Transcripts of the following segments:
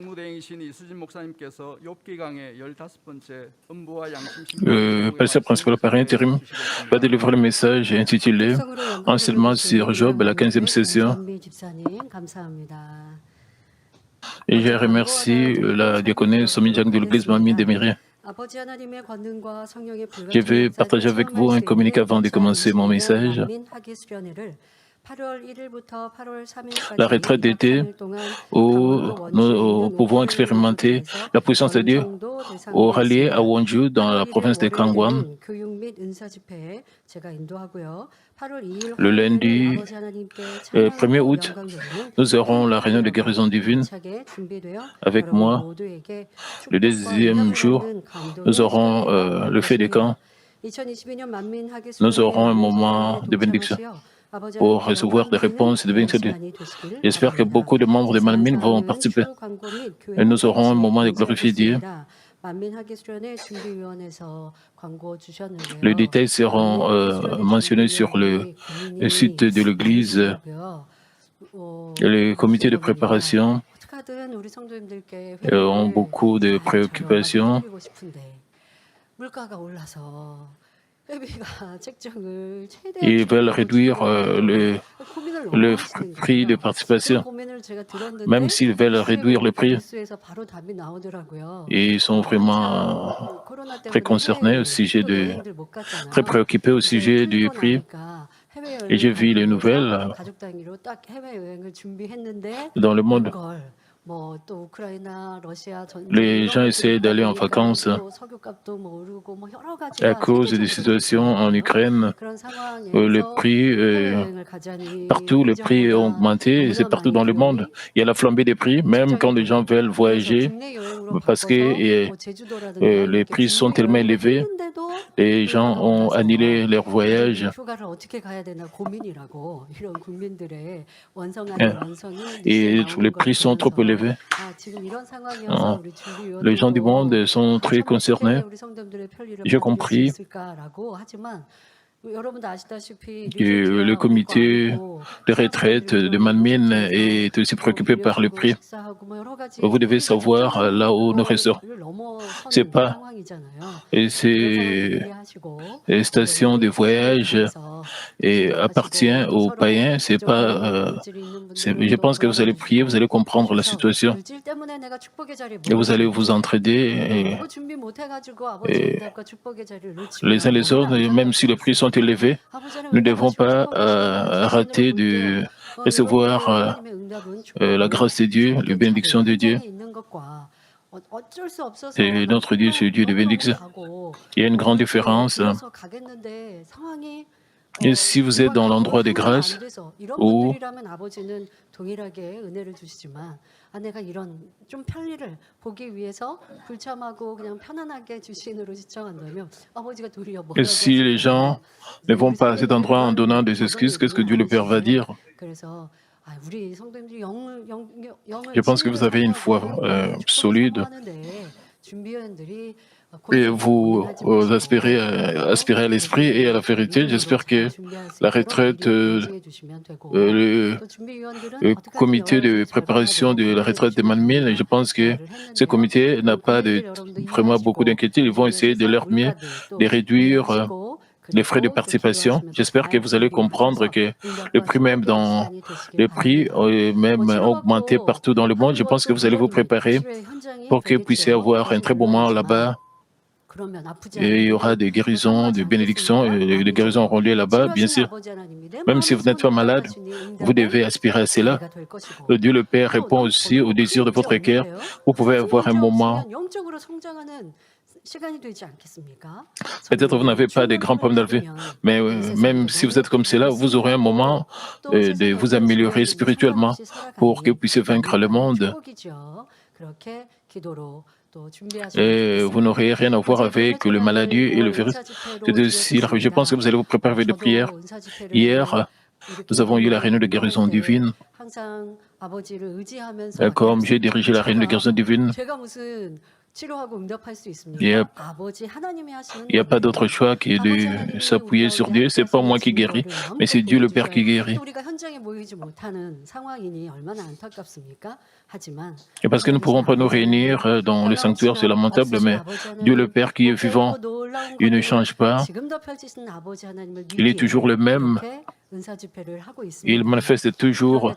Le pasteur principal par intérim va délivrer le message intitulé Enseignement sur Job, la 15e session. Et je remercie la diaconesse Sominjang de l'église Mamie Démiré. Je vais partager avec vous un communiqué avant de commencer mon message. La retraite d'été où nous pouvons expérimenter la puissance de Dieu au rallier à Wonju dans la province de Kangwon. Le lundi 1er août, nous aurons la réunion de guérison divine avec moi. Le deuxième jour, nous aurons le fait des camps. Nous aurons un moment de bénédiction pour recevoir des réponses et de bénédiction. J'espère que beaucoup de membres de Manmin vont participer. Et nous aurons un moment de glorifier Dieu. Les détails seront mentionnés sur le site de l'Église. Les comités de préparation ont beaucoup de préoccupations. Ils veulent réduire le prix de participation, même s'ils veulent réduire le prix. Et ils sont vraiment très concernés au sujet très préoccupés au sujet du prix. Et j'ai vu les nouvelles dans le monde. Les gens essaient d'aller en vacances à cause des situations en Ukraine. Le prix, partout, le prix a augmenté, c'est partout dans le monde. Il y a la flambée des prix, même quand les gens veulent voyager, parce que les prix sont tellement élevés, les gens ont annulé leur voyage. Et les prix sont trop élevés. Les gens du monde sont très concernés. J'ai compris que le comité de retraite de Manmin est aussi préoccupé par le prix. Vous devez savoir là où nous restons. C'est pas ces stations de voyage et appartient aux païens. C'est pas. Je pense que vous allez prier, vous allez comprendre la situation et vous allez vous entraider. Et les uns les autres, même si les prix sont élevés, nous ne devons pas rater de recevoir la grâce de Dieu, les bénédictions de Dieu. Et notre Dieu, c'est le Dieu de bénédiction. Il y a une grande différence. Et si vous êtes dans l'endroit de grâce, où et si les gens ne vont pas à cet endroit en donnant des excuses, qu'est-ce que Dieu le Père va dire? Je pense que vous avez une foi solide et vous aspirez à l'esprit et à la vérité. J'espère que la retraite, le comité de préparation de la retraite de Manmin, je pense que ce comité n'a pas vraiment beaucoup d'inquiétude. Ils vont essayer de leur mieux de réduire les frais de participation. J'espère que vous allez comprendre que le prix même dans les prix même augmenté partout dans le monde. Je pense que vous allez vous préparer pour que vous puissiez avoir un très bon moment là-bas. Et il y aura des guérisons, des bénédictions, et des guérisons auront lieu là-bas, bien sûr. Même si vous n'êtes pas malade, vous devez aspirer à cela. Dieu le Père répond aussi au désir de votre cœur. Vous pouvez avoir un moment. Peut-être vous n'avez pas de grands pommes dans la vie, mais même si vous êtes comme cela, vous aurez un moment de vous améliorer spirituellement pour que vous puissiez vaincre le monde. Et vous n'aurez rien à voir avec le maladie et le virus. Je pense que vous allez vous préparer avec des prières. Hier, nous avons eu la réunion de guérison divine. Comme j'ai dirigé la réunion de guérison divine, Il n'y a pas d'autre choix que de s'appuyer sur Dieu. C'est pas moi qui guéris, mais c'est Dieu le Père qui guérit. Et parce que nous ne pourrons pas nous réunir dans le sanctuaire, c'est lamentable, mais Dieu le Père qui est vivant, il ne change pas. Il est toujours le même. Il manifeste toujours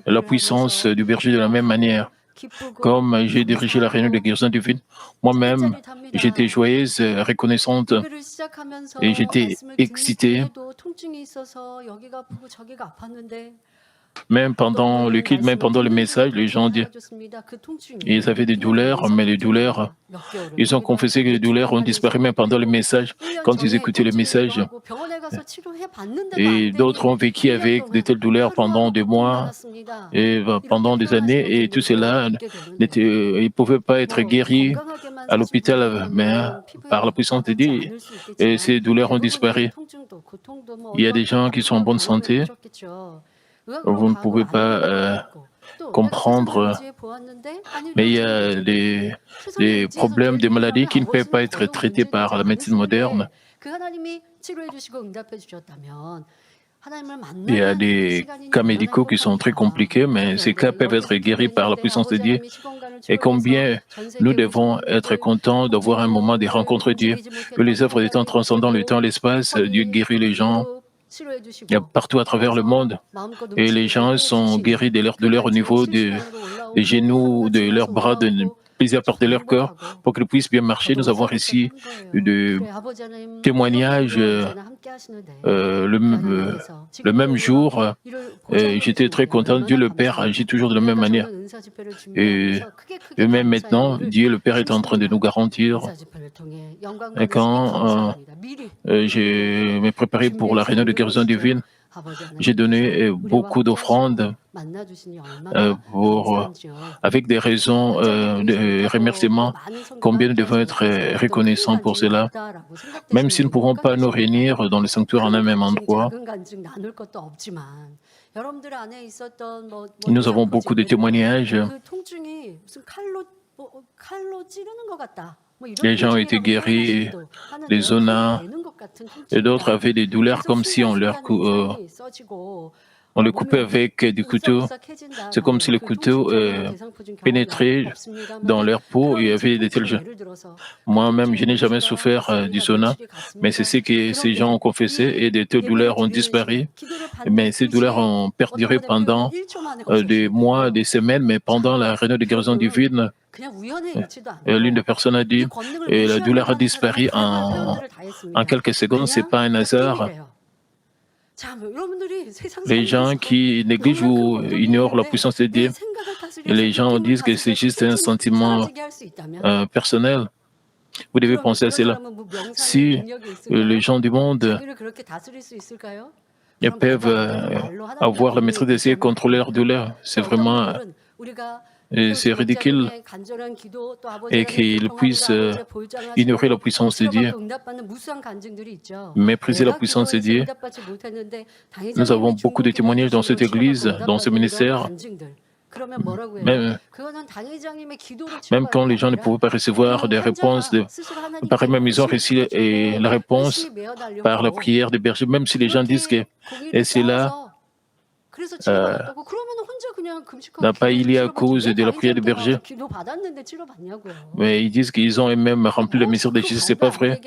la puissance du berger de la même manière. Comme j'ai dirigé la réunion de guérison divine, moi-même, j'étais joyeuse, reconnaissante et j'étais excitée. Même pendant le culte, même pendant le message, les gens disaient, ils avaient des douleurs, mais les douleurs, ils ont confessé que les douleurs ont disparu même pendant le message, quand ils écoutaient le message. Et d'autres ont vécu avec de telles douleurs pendant des mois et pendant des années, et tout cela, ils ne pouvaient pas être guéris à l'hôpital, mais par la puissance de Dieu, et ces douleurs ont disparu. Il y a des gens qui sont en bonne santé. Vous ne pouvez pas comprendre, mais il y a des problèmes, des maladies qui ne peuvent pas être traités par la médecine moderne. Il y a des cas médicaux qui sont très compliqués, mais ces cas peuvent être guéris par la puissance de Dieu. Et combien nous devons être contents d'avoir un moment de rencontre de Dieu, que les œuvres des temps transcendant le temps et l'espace, Dieu guérit les gens. Il y a partout à travers le monde. Et les gens sont guéris de leur douleur au niveau des genoux, de leurs bras, de plusieurs parties de leur corps, pour qu'ils puissent bien marcher. Nous avons ici des témoignages le même jour. J'étais très content. Dieu le Père agit toujours de la même manière. Et même maintenant, Dieu le Père est en train de nous garantir. Et quand je me préparais pour la réunion de guérison divine, j'ai donné beaucoup d'offrandes avec des raisons de remerciement. Combien nous devons être reconnaissants pour cela, même si nous ne pourrons pas nous réunir dans le sanctuaire en un même endroit. Nous avons beaucoup de témoignages. Les gens ont été guéris, les zonas, et d'autres avaient des douleurs comme si on les coupait avec du couteau. C'est comme si le couteau pénétrait dans leur peau et il y avait des tels gens. Moi-même, je n'ai jamais souffert du sauna, mais c'est ce que ces gens ont confessé et de telles douleurs ont disparu. Mais ces douleurs ont perduré pendant des mois, des semaines, mais pendant la réunion de guérison divine, l'une des personnes a dit, et la douleur a disparu en quelques secondes, ce n'est pas un hasard. Les gens qui négligent ou ignorent la puissance de Dieu, les gens disent que c'est juste un sentiment personnel. Vous devez penser à cela. Si les gens du monde peuvent avoir la maîtrise d'essayer de contrôler leur douleur, c'est vraiment c'est ridicule, et qu'ils puissent ignorer la puissance de Dieu, mépriser la puissance de Dieu. Nous avons beaucoup de témoignages dans cette église, dans ce ministère. Même quand les gens ne pouvaient pas recevoir des réponses, pareil, même ils ont reçu la réponse par la prière des bergers, même si les gens disent que c'est là n'a pas eu lieu à cause de la prière des bergers. Mais ils disent qu'ils ont même rempli le mystère de Jésus, ce n'est pas vrai.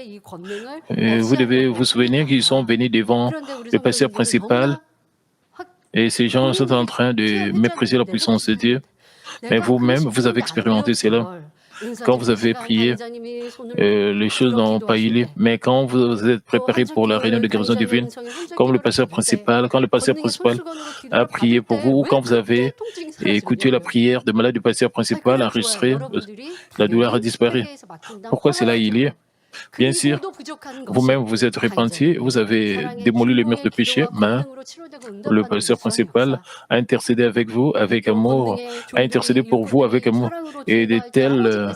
Et vous devez vous souvenir qu'ils sont venus devant le pasteur principal et ces gens sont en train de mépriser la puissance de Dieu. Mais vous-même, vous avez expérimenté cela. Quand vous avez prié, les choses n'ont pas eu lieu. Mais quand vous êtes préparé pour la réunion de guérison divine, quand le pasteur principal a prié pour vous, ou quand vous avez écouté la prière de malade du pasteur principal enregistré, la douleur a disparu. Pourquoi cela a eu lieu? Bien sûr, vous-même vous êtes repenti, vous avez démoli les murs de péché, mais le pasteur principal a intercédé avec vous avec amour, a intercédé pour vous avec amour. Et de telles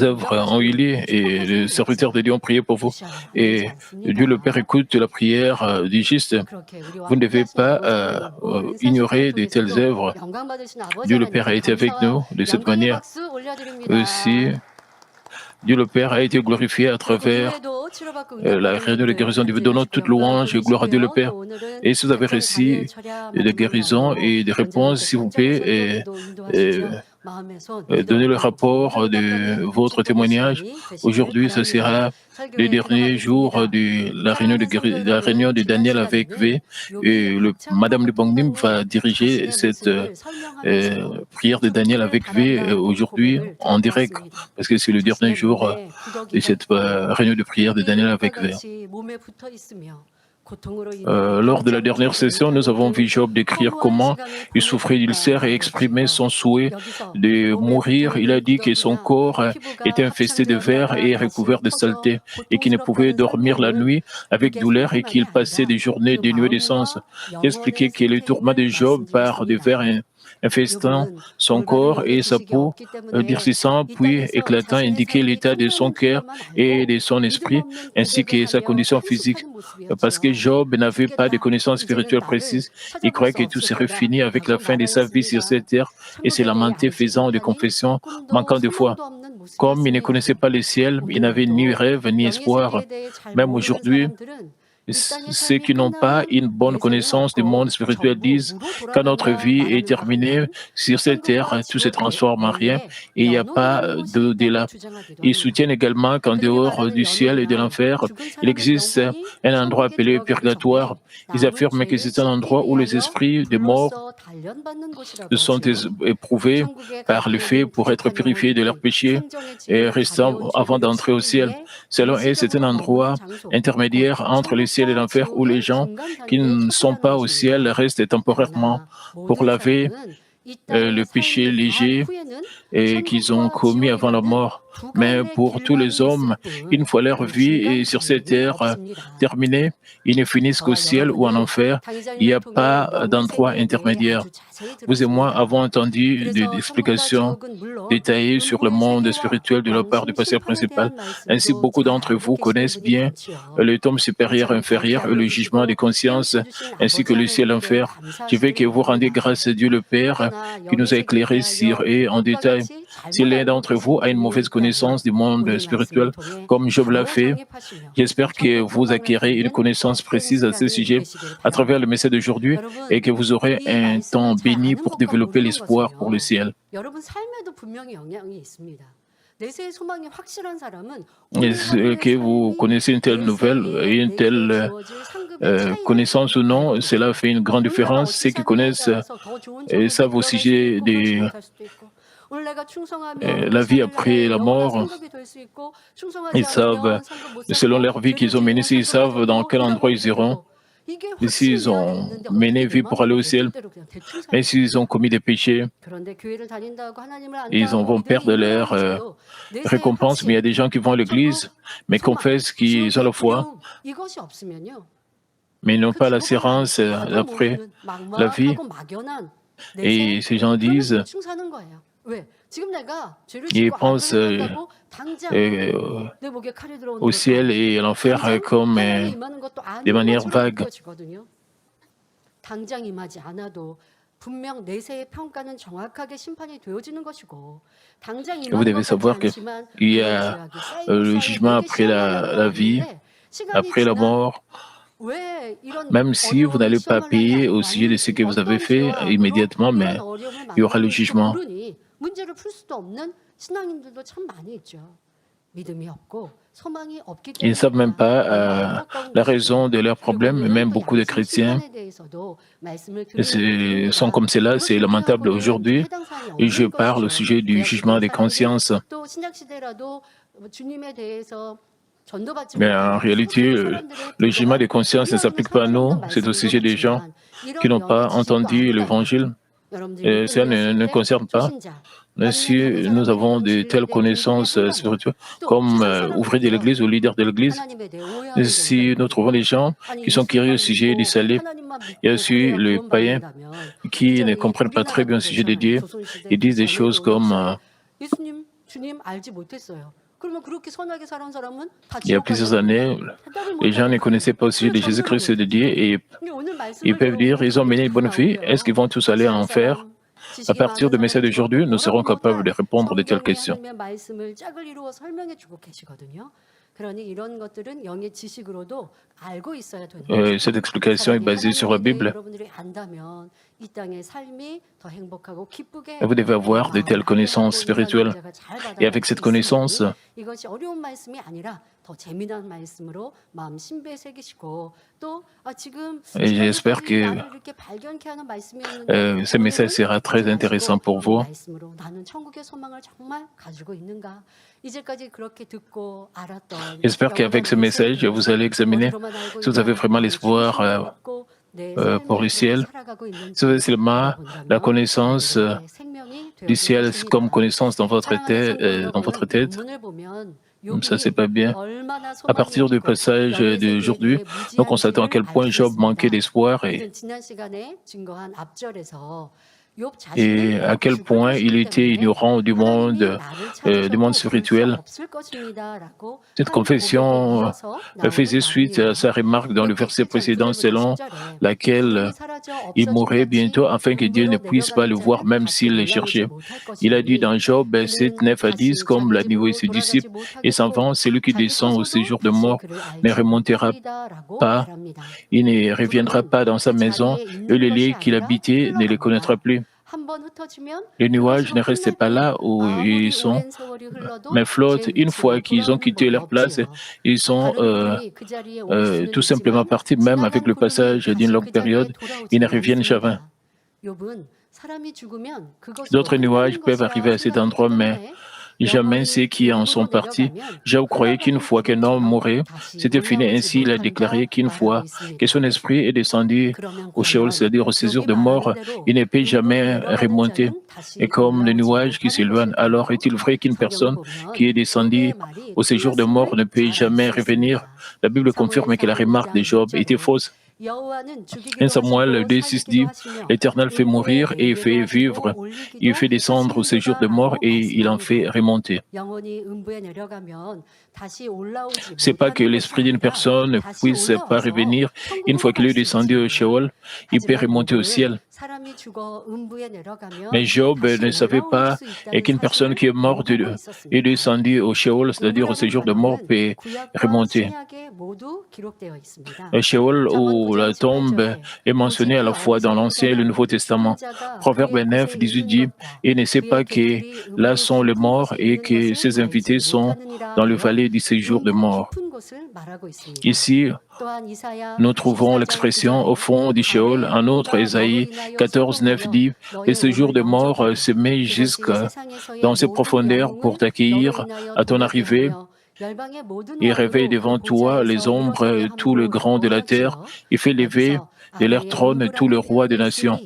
œuvres ont eu lieu et les serviteurs de Dieu ont prié pour vous. Et Dieu le Père écoute la prière du juste. Vous ne devez pas ignorer de telles œuvres. Dieu le Père a été avec nous de cette manière. Aussi, Dieu le Père a été glorifié à travers la réunion de guérison. Nous donnons toute louange et gloire à Dieu le Père. Et si vous avez reçu de guérison et de réponses, s'il vous plaît, donnez le rapport de votre témoignage. Aujourd'hui, ce sera le dernier jour de la réunion de Daniel avec V. Et Madame Lebangnim va diriger cette prière de Daniel avec V aujourd'hui en direct, parce que c'est le dernier jour de cette réunion de prière de Daniel avec V. Lors de la dernière session, nous avons vu Job décrire comment il souffrait d'ulcères et exprimer son souhait de mourir. Il a dit que son corps était infesté de vers et recouvert de saleté et qu'il ne pouvait dormir la nuit avec douleur et qu'il passait des journées dénuées d'essence. Il expliquait que le tourment de Job par des vers infestant son corps et sa peau, durcissant puis éclatant, indiquait l'état de son cœur et de son esprit, ainsi que sa condition physique. Parce que Job n'avait pas de connaissances spirituelles précises, il croyait que tout serait fini avec la fin de sa vie sur cette terre et se lamentait faisant des confessions, manquant de foi. Comme il ne connaissait pas le ciel, il n'avait ni rêve ni espoir. Même aujourd'hui, ceux qui n'ont pas une bonne connaissance du monde spirituel disent quand notre vie est terminée sur cette terre, tout se transforme en rien et il n'y a pas d'au-delà. Ils soutiennent également qu'en dehors du ciel et de l'enfer, il existe un endroit appelé purgatoire. Ils affirment que c'est un endroit où les esprits des morts sont éprouvés par le fait pour être purifiés de leurs péchés et restant avant d'entrer au ciel. Selon eux, c'est un endroit intermédiaire entre le ciel et l'enfer où les gens qui ne sont pas au ciel restent temporairement pour laver le péché léger qu'ils ont commis avant la mort. Mais pour tous les hommes, une fois leur vie sur cette terre terminée, ils ne finissent qu'au ciel ou en enfer. Il n'y a pas d'endroit intermédiaire. Vous et moi avons entendu des explications détaillées sur le monde spirituel de la part du pasteur principal. Ainsi, beaucoup d'entre vous connaissent bien le tome supérieur et inférieur et le jugement des consciences, ainsi que le ciel et l'enfer. Je veux que vous rendiez grâce à Dieu le Père qui nous a éclairés sur eux en détail. Si l'un d'entre vous a une mauvaise connaissance du monde spirituel, comme Job l'a fait, j'espère que vous acquérez une connaissance précise à ce sujet à travers le message d'aujourd'hui et que vous aurez un temps béni pour développer l'espoir pour le ciel. Et que vous connaissez une telle nouvelle, une telle connaissance ou non, cela fait une grande différence. Ceux qui connaissent savent au sujet de la vie après la mort. Ils savent, selon leur vie qu'ils ont menée, ils savent dans quel endroit ils iront. Et s'ils ont mené vie pour aller au ciel, mais s'ils ont commis des péchés, ils vont perdre leur récompense. Mais il y a des gens qui vont à l'église, mais confessent qu'ils ont la foi, mais ils n'ont pas l'assurance après la vie. Et ces gens disent, ils pensent au ciel et à l'enfer comme de manière vague. Vous devez savoir qu'il y a le jugement après la vie, après la mort. Même si vous n'allez pas payer au sujet de ce que vous avez fait immédiatement, mais il y aura le jugement. Ils ne savent même pas la raison de leurs problèmes, même beaucoup de chrétiens sont comme cela, c'est lamentable aujourd'hui. Et je parle au sujet du jugement des consciences. Mais en réalité, le jugement des consciences ne s'applique pas à nous, c'est au sujet des gens qui n'ont pas entendu l'Évangile. Ça ne concerne pas. Mais si nous avons de telles connaissances spirituelles, comme ouvrier de l'Église ou leader de l'Église, si nous trouvons des gens qui sont curieux au sujet du salut, il y a aussi les païens qui ne comprennent pas très bien le sujet de Dieu, ils disent des choses comme il y a plusieurs années, les gens ne connaissaient pas au sujet de Jésus-Christ et de Dieu et ils peuvent dire ils ont mené une bonne vie, est-ce qu'ils vont tous aller en enfer? À partir du message d'aujourd'hui, nous serons capables de répondre de telles questions. Cette explication est basée sur la Bible. Vous devez avoir de telles connaissances spirituelles. Et avec cette connaissance, et j'espère que ce message sera très intéressant pour vous. J'espère qu'avec ce message, vous allez examiner si vous avez vraiment l'espoir pour le ciel. Si vous avez seulement la connaissance du ciel comme connaissance dans votre tête, ça c'est pas bien. À partir du passage d'aujourd'hui, nous constatons à quel point Job manquait d'espoir et à quel point il était ignorant du monde spirituel. Cette confession faisait suite à sa remarque dans le verset précédent selon laquelle il mourrait bientôt afin que Dieu ne puisse pas le voir même s'il le cherchait. Il a dit dans Job 7, 9 à 10, comme l'a dit ses disciples, et s'en va, celui qui descend au séjour de mort ne remontera pas, il ne reviendra pas dans sa maison, et le lieu qu'il habitait ne le connaîtra plus. Les nuages ne restent pas là où ils sont, mais flottent. Une fois qu'ils ont quitté leur place, ils sont tout simplement partis, même avec le passage d'une longue période, ils ne reviennent jamais. D'autres nuages peuvent arriver à cet endroit, mais jamais ceux qui en sont partis. Job croyait qu'une fois qu'un homme mourait, c'était fini. Ainsi, il a déclaré qu'une fois que son esprit est descendu au Sheol, c'est-à-dire au séjour de mort, il ne peut jamais remonter. Et comme le nuage qui s'éloigne, alors est-il vrai qu'une personne qui est descendue au séjour de mort ne peut jamais revenir? La Bible confirme que la remarque de Job était fausse. 1 Samuel 2, 6 dit, l'Éternel fait mourir et fait vivre, il fait descendre au séjour de mort et il en fait remonter. C'est pas que l'esprit d'une personne ne puisse pas revenir. Une fois qu'il est descendu au Sheol, il peut remonter au ciel. Mais Job ne savait pas qu'une personne qui est morte est descendue au Sheol, c'est-à-dire au séjour de mort, peut remonter. Le Sheol ou la tombe est mentionné à la fois dans l'Ancien et le Nouveau Testament. Proverbe 9, 18 dit, « Et ne sait pas que là sont les morts et que ses invités sont dans le vallée du séjour de mort. » Ici, nous trouvons l'expression au fond du Sheol. En outre, Ésaïe 14, 9 dit, « Et ce jour de mort se met jusque dans ses profondeurs pour t'accueillir à ton arrivée. Il réveille devant toi les ombres, tout le grand de la terre. Il fait lever de leur trône tout le roi des nations. »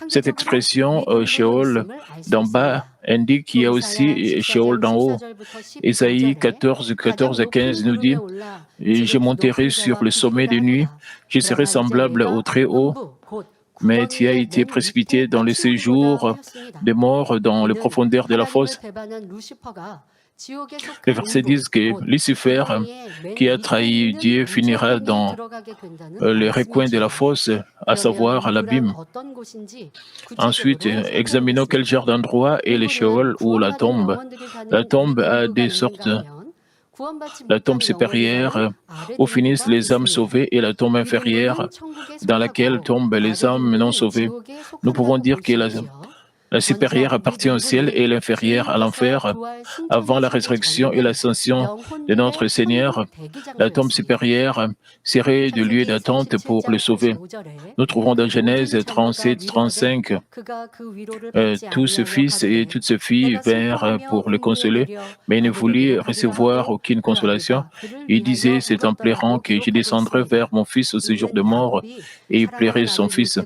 Cette expression Sheol d'en bas indique qu'il y a aussi Sheol d'en haut. Ésaïe 14, 14 à 15 nous dit, « Je monterai sur le sommet des nuits, je serai semblable au Très-Haut, mais tu as été précipité dans le séjour des morts, dans les profondeurs de la fosse. » Le verset dit que Lucifer, qui a trahi Dieu, finira dans les recoins de la fosse, à savoir l'abîme. Ensuite, examinons quel genre d'endroit est le Sheol ou la tombe. La tombe a deux sortes. La tombe supérieure, où finissent les âmes sauvées, et la tombe inférieure, dans laquelle tombent les âmes non sauvées. Nous pouvons dire que la supérieure appartient au ciel et l'inférieure à l'enfer. Avant la résurrection et l'ascension de notre Seigneur, la tombe supérieure serait le lieu d'attente pour le sauver. Nous trouvons dans Genèse 37, 35, tous ses fils et toutes ses filles vinrent pour le consoler, mais il ne voulut recevoir aucune consolation. Il disait, c'est en pleurant que je descendrai vers mon fils au séjour de mort, et il plairait son fils.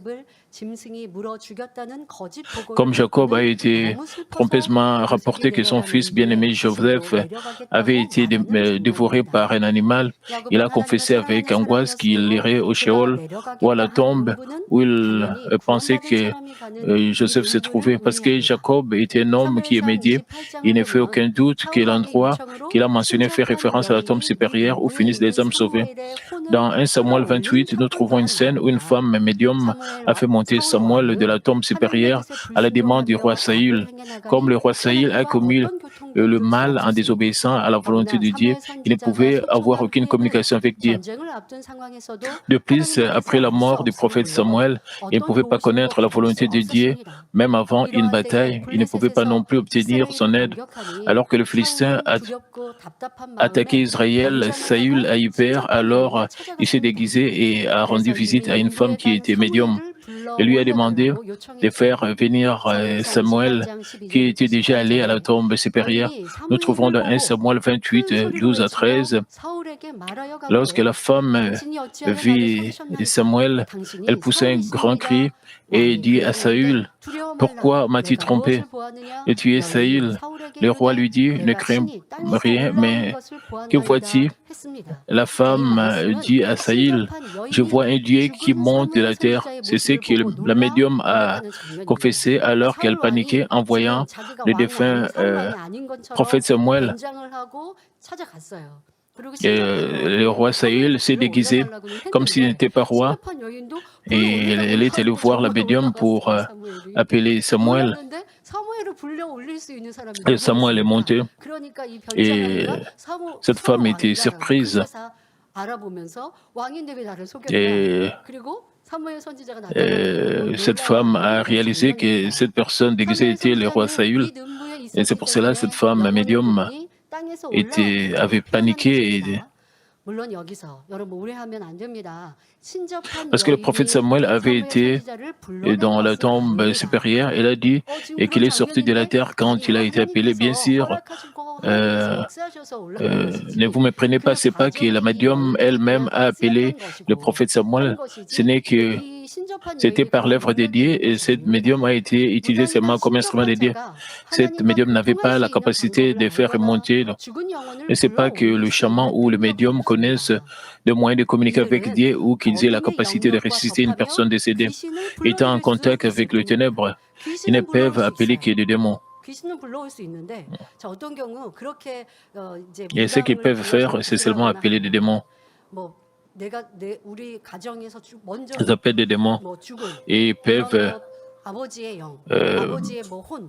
Comme Jacob a été trompeusement rapporté que son fils bien-aimé Joseph avait été dévoré par un animal, il a confessé avec angoisse qu'il irait au Sheol ou à la tombe où il pensait que Joseph se trouvait. Parce que Jacob était un homme qui aimait Dieu, il ne fait aucun doute que l'endroit qu'il a mentionné fait référence à la tombe supérieure où finissent les âmes sauvées. Dans 1 Samuel 28, nous trouvons une scène où une femme médium a fait monter Samuel de la tombe supérieure à la demande du roi Saül. Comme le roi Saül a commis le mal en désobéissant à la volonté de Dieu, il ne pouvait avoir aucune communication avec Dieu. De plus, après la mort du prophète Samuel, il ne pouvait pas connaître la volonté de Dieu. Même avant une bataille, il ne pouvait pas non plus obtenir son aide. Alors que le Philistin a attaqué Israël, Saül a eu peur, alors il s'est déguisé et a rendu visite à une femme qui était médium. Il lui a demandé de faire venir Samuel, qui était déjà allé à la tombe supérieure. Nous trouvons dans 1 Samuel 28, 12 à 13. Lorsque la femme vit Samuel, elle poussa un grand cri et dit à Saül, « Pourquoi m'as-tu trompé? Et tu es Saül. » Le roi lui dit, « Ne crains rien, mais que vois-tu? » La femme dit à Saül, « Je vois un Dieu qui monte de la terre. » C'est ce que la médium a confessé alors qu'elle paniquait en voyant le défunt prophète Samuel. Et le roi Saül s'est déguisé comme s'il n'était pas roi et elle est allée voir la médium pour appeler Samuel. Et Samuel est monté et cette femme était surprise. Et cette femme a réalisé que cette personne déguisée était le roi Saül. Et c'est pour cela que cette femme médium avait paniqué. Parce que le prophète Samuel avait été dans la tombe supérieure, il a dit et qu'il est sorti de la terre quand il a été appelé. Bien sûr, ne vous méprenez pas, c'est pas que la médium elle-même a appelé le prophète Samuel, ce n'est que c'était par l'œuvre de Dieu et cette médium a été utilisée seulement comme instrument de Dieu. Cette médium n'avait pas la capacité de faire remonter. Et ce n'est pas que le chaman ou le médium connaissent des moyens de communiquer avec Dieu ou qu'ils aient la capacité de ressusciter une personne décédée. Étant en contact avec le ténèbre, ils ne peuvent appeler que des démons. Et ce qu'ils peuvent faire, c'est seulement appeler des démons. Ils appellent des démons et ils peuvent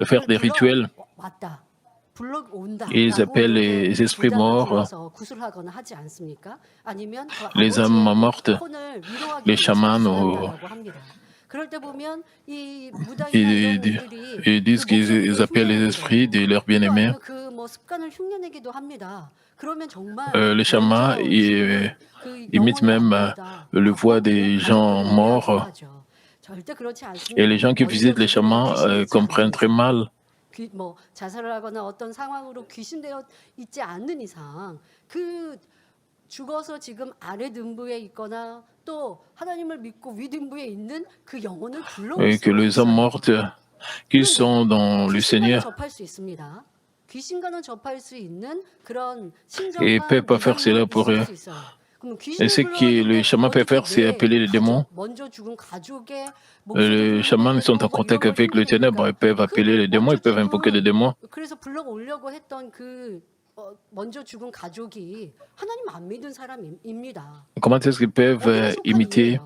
faire des rituels. Ils appellent les esprits morts, les âmes mortes, les chamans. Ils disent qu'ils appellent les esprits de leurs bien-aimés. Les chamans imitent même le voix des gens morts. Et les gens qui visitent les chamans comprennent très mal. Et que les âmes mortes qui sont dans le Seigneur et ne peuvent pas faire cela pour eux. Et ce que le chaman peut faire, c'est appeler les démons. Les chamans sont en contact avec le ténèbre, ils peuvent appeler les démons, ils peuvent invoquer des démons. Comment est-ce qu'ils peuvent imiter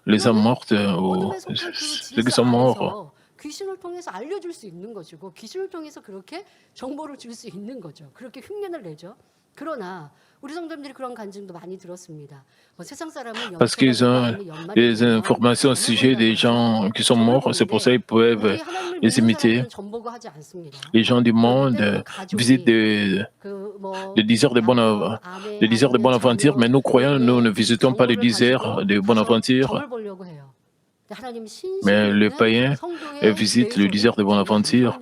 les âmes mortes ou ceux qui sont morts? 귀신을 통해서 알려줄 수 있는 것이고 귀신을 통해서 그렇게 정보를 줄 수 있는 거죠. 그렇게 흉내를 내죠. 그러나 우리 성도님들이 그런 간증도 많이 들었습니다. 세상 사람은 Parce qu'ils ont des informations au sujet des gens qui sont morts, c'est pour ça qu'ils peuvent les imiter. Les gens du monde visitent des déserts de Bonaventure, mais nous croyons, nous ne visitons pas les déserts de Bonaventure. Mais les païens visitent le désert de Bonaventure.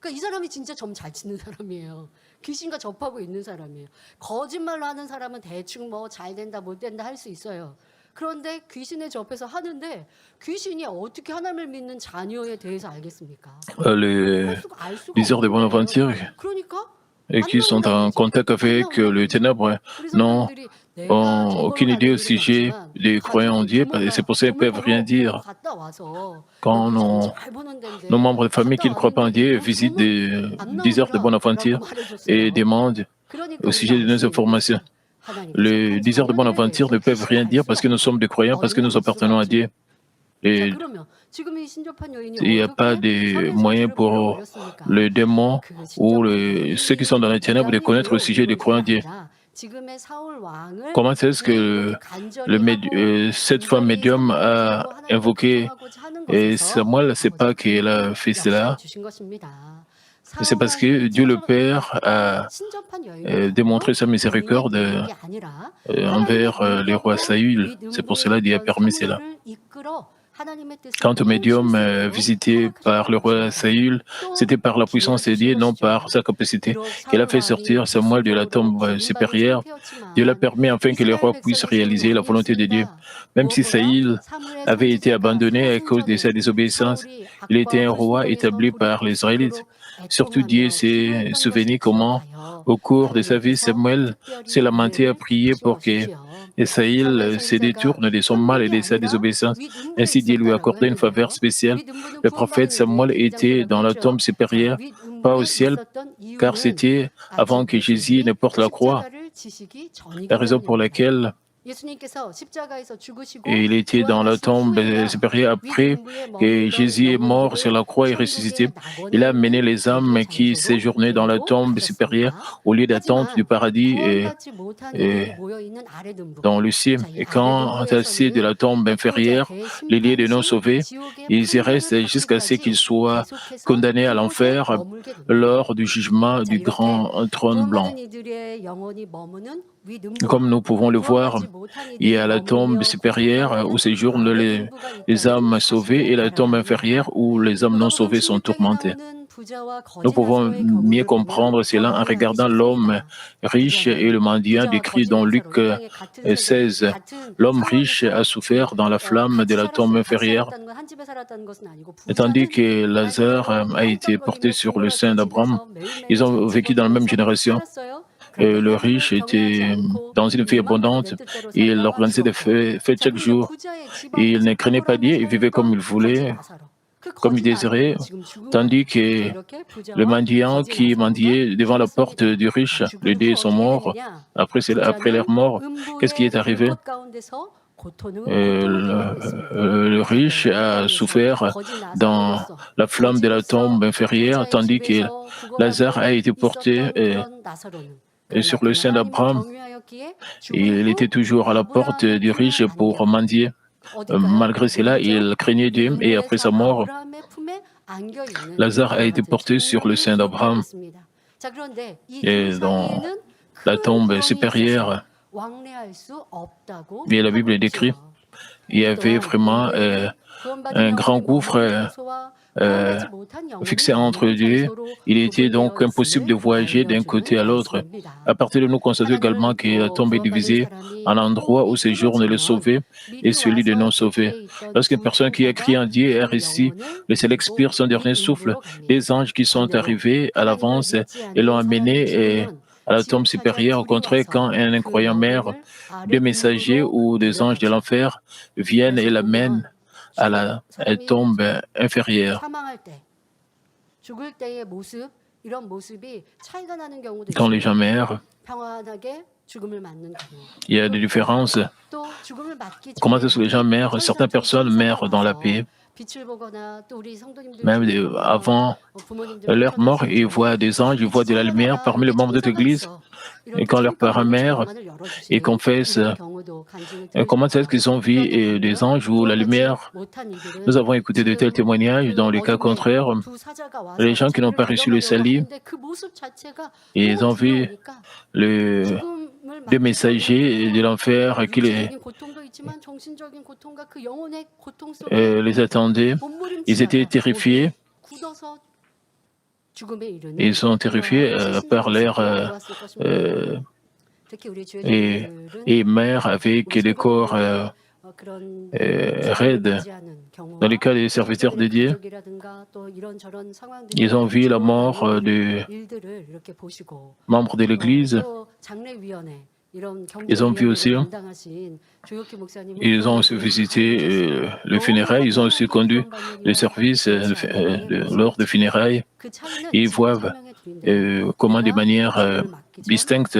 그러니까 이 사람이 진짜 점 잘 치는 사람이에요. 귀신과 접하고 있는 사람이에요. 거짓말로 하는 사람은 대충 뭐 잘 된다 못 된다 할 수 있어요. 그런데 귀신에 접해서 하는데 귀신이 어떻게 하나님을 믿는 자녀에 대해서 알겠습니까? Les déserts de Bonaventure et qui sont en contact avec le ténèbre n'ont aucune idée au sujet des croyants en Dieu, et c'est pour ça qu'ils ne peuvent rien dire. Quand nos membres de famille qui ne croient pas en Dieu visitent des déserts de Bonaventure et demandent au sujet de nos informations. Les diseurs de Bonaventure ne peuvent rien dire parce que nous sommes des croyants, parce que nous appartenons à Dieu. Et il n'y a pas de moyen pour les démons ou ceux qui sont dans les ténèbres de connaître au sujet des croyants Dieu. Comment est-ce que cette femme médium a invoqué Samuel? C'est pas qu'elle a fait cela. C'est parce que Dieu le Père a démontré sa miséricorde envers les rois Saül. C'est pour cela qu'il a permis cela. Quant au médium visité par le roi Saül, c'était par la puissance de Dieu, non par sa capacité, qu'elle a fait sortir Samuel de la tombe supérieure. Dieu l'a permis afin que les rois puissent réaliser la volonté de Dieu. Même si Saül avait été abandonné à cause de sa désobéissance, il était un roi établi par les Israélites. Surtout Dieu s'est souvenu comment, au cours de sa vie, Samuel s'est lamenté à prier pour que Saül se détourne de son mal et de sa désobéissance. Ainsi, Dieu lui a accordé une faveur spéciale. Le prophète Samuel était dans la tombe supérieure, pas au ciel, car c'était avant que Jésus ne porte la croix. La raison pour laquelle il était dans la tombe supérieure après que Jésus est mort sur la croix et ressuscité. Il a mené les âmes qui séjournaient dans la tombe supérieure au lieu d'attente du paradis et dans le ciel. Et quand assis de la tombe inférieure, les liés de non-sauvés, ils y restent jusqu'à ce qu'ils soient condamnés à l'enfer lors du jugement du grand trône blanc. Comme nous pouvons le voir, il y a la tombe supérieure où séjournent les âmes sauvées et la tombe inférieure où les âmes non sauvées sont tourmentées. Nous pouvons mieux comprendre cela en regardant l'homme riche et le mendiant décrit dans Luc 16. L'homme riche a souffert dans la flamme de la tombe inférieure, tandis que Lazare a été porté sur le sein d'Abraham. Ils ont vécu dans la même génération. Et le riche était dans une vie abondante. Il organisait des fêtes chaque jour. Il ne craignait pas Dieu, il vivait comme il voulait, comme il désirait, tandis que le mendiant qui mendiait devant la porte du riche, les deux sont morts. Après leur mort, qu'est-ce qui est arrivé? Le riche a souffert dans la flamme de la tombe inférieure, tandis que Lazare a été porté et sur le sein d'Abraham. Il était toujours à la porte du riche pour mendier. Malgré cela, il craignait Dieu et après sa mort, Lazare a été porté sur le sein d'Abraham. Et dans la tombe supérieure, bien la Bible décrit, il y avait vraiment un grand gouffre fixé entre Dieu. Il était donc impossible de voyager d'un côté à l'autre. À partir de nous, constatons également que la tombe est divisée en endroits où séjournent les sauvés et celui des non-sauvés. Lorsqu'une personne qui a crié en Dieu est réussi, le ciel expire son dernier souffle. Les anges qui sont arrivés à l'avance et l'ont amené à la tombe supérieure. Au contraire, quand un incroyant meurt, des messagers ou des anges de l'enfer viennent et l'amènent à la tombe inférieure. Quand les gens meurent, il y a des différences. Comment est-ce que les gens meurent? Certaines personnes meurent dans la paix. Même avant leur mort, ils voient des anges, ils voient de la lumière parmi les membres de cette église. Et quand leurs parents meurent, ils confessent comment est-ce qu'ils ont vu des anges ou la lumière. Nous avons écouté de tels témoignages. Dans les cas contraires, les gens qui n'ont pas reçu le salut, ils ont vu des messagers de l'enfer qui les attendaient. Ils étaient terrifiés. Ils sont terrifiés par l'air et meurent avec des corps raides. Dans le cas des serviteurs de Dieu, ils ont vu la mort de membres de l'Église. Ils ont vu aussi, ils ont aussi visité le funérail, ils ont aussi conduit le service lors des funérailles. Ils voient comment de manière distincte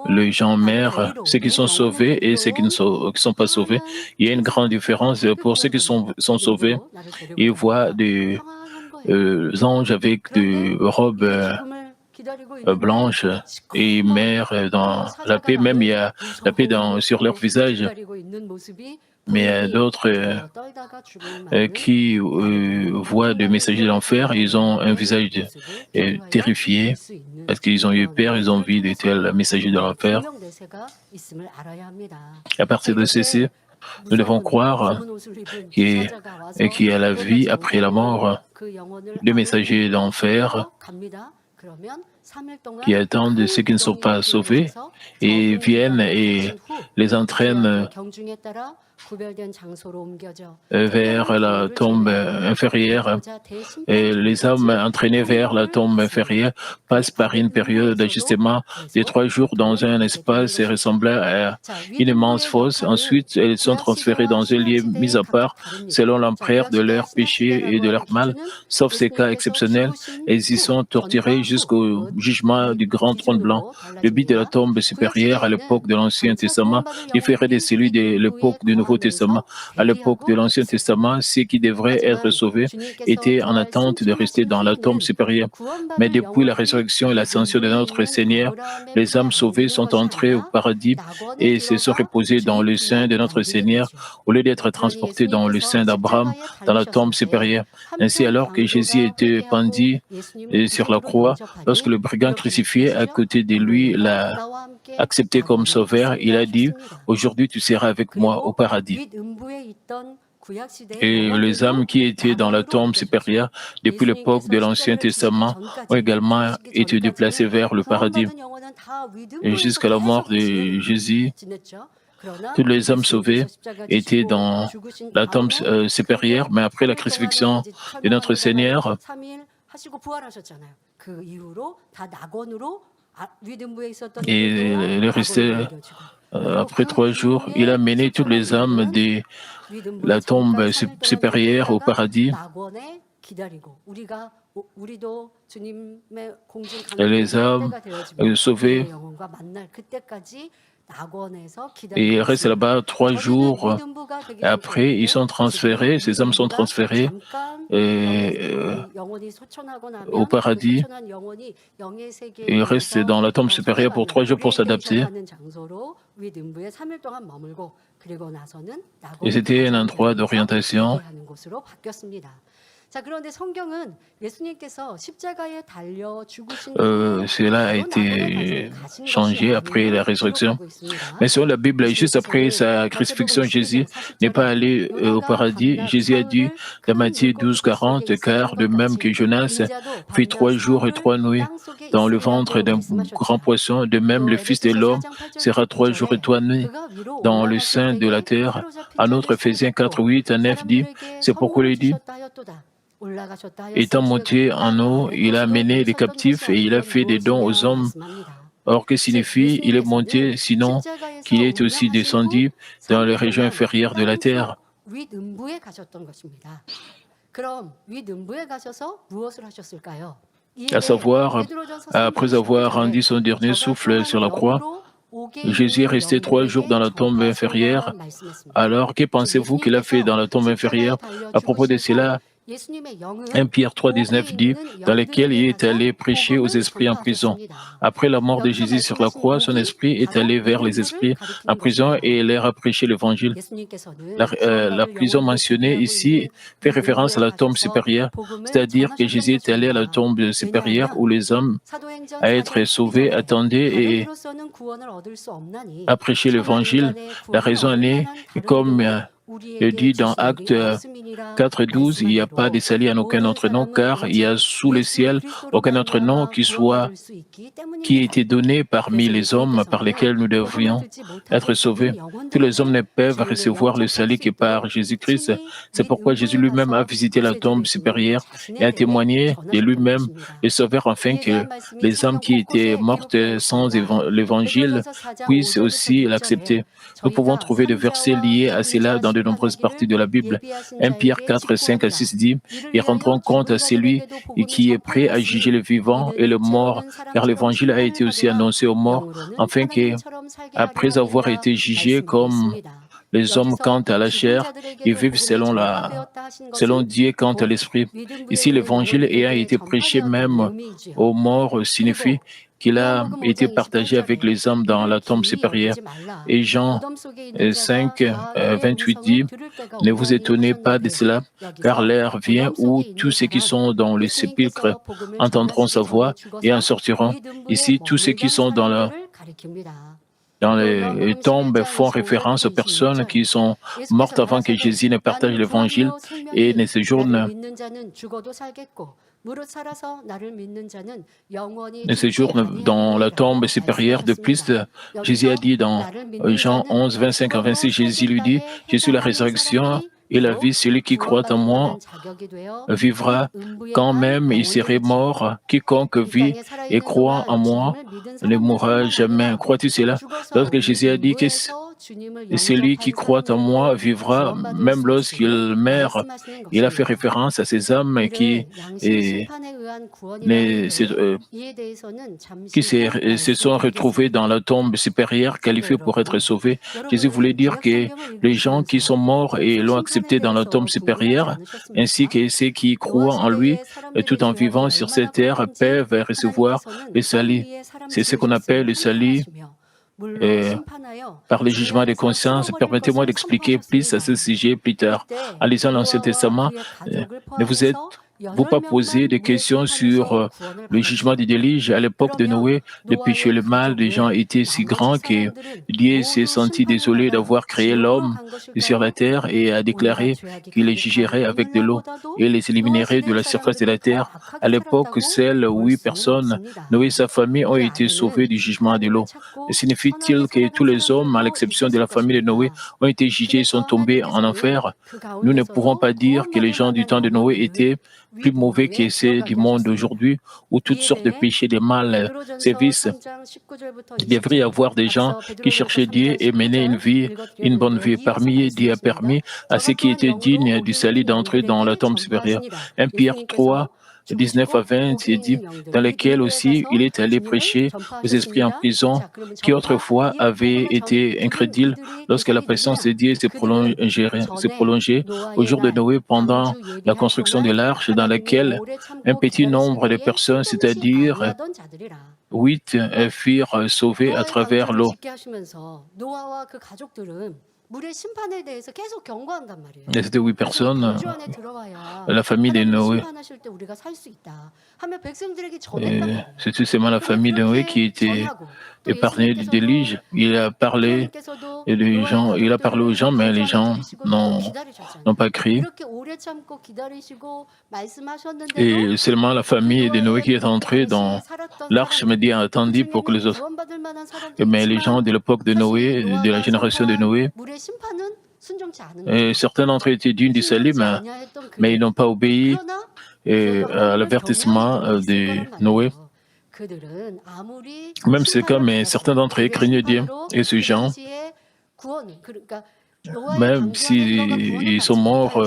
les gens meurent, ceux qui sont sauvés et ceux qui ne sont pas sauvés. Il y a une grande différence. Pour ceux qui sont sauvés, ils voient des anges avec des robes blanches et ils meurent dans la paix. Même il y a la paix sur leur visage. Mais il y a d'autres qui voient des messagers de l'enfer, ils ont un visage terrifié parce qu'ils ont eu peur, ils ont vu de tels messagers de l'enfer. À partir de ceci, nous devons croire qu'il y a la vie après la mort, des messagers d'enfer qui attendent ceux qui ne sont pas sauvés et viennent et les entraînent vers la tombe inférieure. Et les hommes entraînés vers la tombe inférieure passent par une période d'ajustement de 3 jours dans un espace ressemblant à une immense fosse. Ensuite, ils sont transférés dans un lieu mis à part selon l'ampleur de leur péché et de leur mal. Sauf ces cas exceptionnels, ils y sont torturés jusqu'au jugement du grand trône blanc. Le but de la tombe supérieure à l'époque de l'Ancien Testament différait de celui de l'époque du Nouveau Testament. À l'époque de l'Ancien Testament, ceux qui devraient être sauvés étaient en attente de rester dans la tombe supérieure. Mais depuis la résurrection et l'ascension de notre Seigneur, les âmes sauvées sont entrées au paradis et se sont reposées dans le sein de notre Seigneur au lieu d'être transportées dans le sein d'Abraham, dans la tombe supérieure. Ainsi, alors que Jésus était pendu sur la croix, lorsque le brigand crucifié à côté de lui l'a accepté comme sauveur, il a dit « Aujourd'hui, tu seras avec moi au paradis ». Et les âmes qui étaient dans la tombe supérieure depuis l'époque de l'Ancien Testament ont également été déplacées vers le paradis. Et jusqu'à la mort de Jésus, toutes les âmes sauvées étaient dans la tombe supérieure, mais après la crucifixion de notre Seigneur, et il est resté après 3 jours, il a mené toutes les âmes de la tombe supérieure au paradis. Et les âmes sauvées, et ils restent là-bas 3 jours. Et après, ils sont transférés, ces âmes sont transférées au paradis. Ils restent dans la tombe supérieure pour 3 jours pour s'adapter. Et c'était un endroit d'orientation. Cela a été changé après la résurrection. Mais selon la Bible, juste après sa crucifixion, Jésus n'est pas allé au paradis. Jésus a dit dans Matthieu 12, 40, « Car de même que Jonas fit 3 jours et 3 nuits dans le ventre d'un grand poisson, de même le Fils de l'homme sera 3 jours et 3 nuits dans le sein de la terre. » En outre, Éphésiens 4, 8 à 9 dit, « C'est pourquoi il dit, étant monté en haut, il a mené les captifs et il a fait des dons aux hommes. Or, que signifie il est monté, sinon qu'il est aussi descendu dans les régions inférieures de la terre. » À savoir, après avoir rendu son dernier souffle sur la croix, Jésus est resté 3 jours dans la tombe inférieure. Alors, que pensez-vous qu'il a fait dans la tombe inférieure? À propos de cela, 1 Pierre 3, 19 dit, dans lequel il est allé prêcher aux esprits en prison. Après la mort de Jésus sur la croix, son esprit est allé vers les esprits en prison et il leur a prêché l'évangile. La prison mentionnée ici fait référence à la tombe supérieure, c'est-à-dire que Jésus est allé à la tombe supérieure où les hommes à être sauvés attendaient et a prêché l'évangile. La raison en est, comme il dit dans Actes 4, 12, il n'y a pas de salut en aucun autre nom, car il y a sous le ciel aucun autre nom qui ait été donné parmi les hommes par lesquels nous devrions être sauvés. Tous les hommes ne peuvent recevoir le salut que par Jésus-Christ. C'est pourquoi Jésus lui-même a visité la tombe supérieure et a témoigné de lui-même, le Sauveur, afin que les âmes qui étaient mortes sans l'Évangile puissent aussi l'accepter. Nous pouvons trouver des versets liés à cela dans de nombreuses parties de la Bible. 1 Pierre 4, 5 à 6 dit, « Et rendrons compte à celui qui est prêt à juger le vivant et le mort, car l'évangile a été aussi annoncé aux morts, afin qu'après avoir été jugés comme les hommes quant à la chair, ils vivent selon Dieu quant à l'esprit. » Ici, l'évangile ayant été prêché même aux morts signifie qu'il a été partagé avec les hommes dans la tombe supérieure. Et Jean 5, 28 dit, « Ne vous étonnez pas de cela, car l'heure vient où tous ceux qui sont dans le sépulcre entendront sa voix et en sortiront. » Ici, tous ceux qui sont dans les tombes font référence aux personnes qui sont mortes avant que Jésus ne partage l'évangile et ne séjourne dans la tombe supérieure. De plus, Jésus a dit dans Jean 11, 25 à 26, Jésus lui dit, « Je suis la résurrection et la vie, celui qui croit en moi vivra quand même il serait mort. Quiconque vit et croit en moi ne mourra jamais. » Crois-tu cela? Lorsque Jésus a dit que celui qui croit en moi vivra même lorsqu'il meurt, il a fait référence à ces âmes qui se sont retrouvés dans la tombe supérieure, qualifiés pour être sauvés. Jésus voulait dire que les gens qui sont morts et l'ont accepté dans la tombe supérieure, ainsi que ceux qui croient en lui, tout en vivant sur cette terre, peuvent recevoir le salut. C'est ce qu'on appelle le salut par le jugement de conscience. Permettez-moi d'expliquer plus à ce sujet plus tard. En lisant l'Ancien Testament, ne vous êtes-vous pas posé des questions sur le jugement du déluge? À l'époque de Noé, le péché et le mal des gens étaient si grands que Dieu s'est senti désolé d'avoir créé l'homme sur la terre et a déclaré qu'il les jugerait avec de l'eau et les éliminerait de la surface de la terre. À l'époque, seules 8 personnes, Noé et sa famille, ont été sauvés du jugement de l'eau. Signifie-t-il que tous les hommes, à l'exception de la famille de Noé, ont été jugés et sont tombés en enfer? Nous ne pourrons pas dire que les gens du temps de Noé étaient plus mauvais que ceux du monde d'aujourd'hui, où toutes sortes de péchés, de mal sévissent. Il devrait y avoir des gens qui cherchaient Dieu et menaient une bonne vie. Parmi eux, Dieu a permis à ceux qui étaient dignes du salut d'entrer dans la tombe supérieure. 1 Pierre 3, 19 à 20, c'est dit, dans lesquels aussi il est allé prêcher aux esprits en prison qui autrefois avaient été incrédules lorsque la présence de Dieu s'est prolongée au jour de Noé pendant la construction de l'arche dans laquelle un petit nombre de personnes, c'est-à-dire 8, furent sauvées à travers l'eau. Et c'était 8 personnes, la famille de Noé. C'est seulement la famille de Noé qui était épargnée du déluge. Il a parlé aux gens, mais les gens n'ont pas crié. Et seulement la famille de Noé qui est entrée dans l'arche me dit attendez pour que les autres. Mais les gens de l'époque de Noé, de la génération de Noé, certains d'entre eux étaient dignes du salut, mais ils n'ont pas obéi à l'avertissement de Noé. Même c'est comme certains d'entre eux craignaient Dieu. Et ces gens, même s'ils sont morts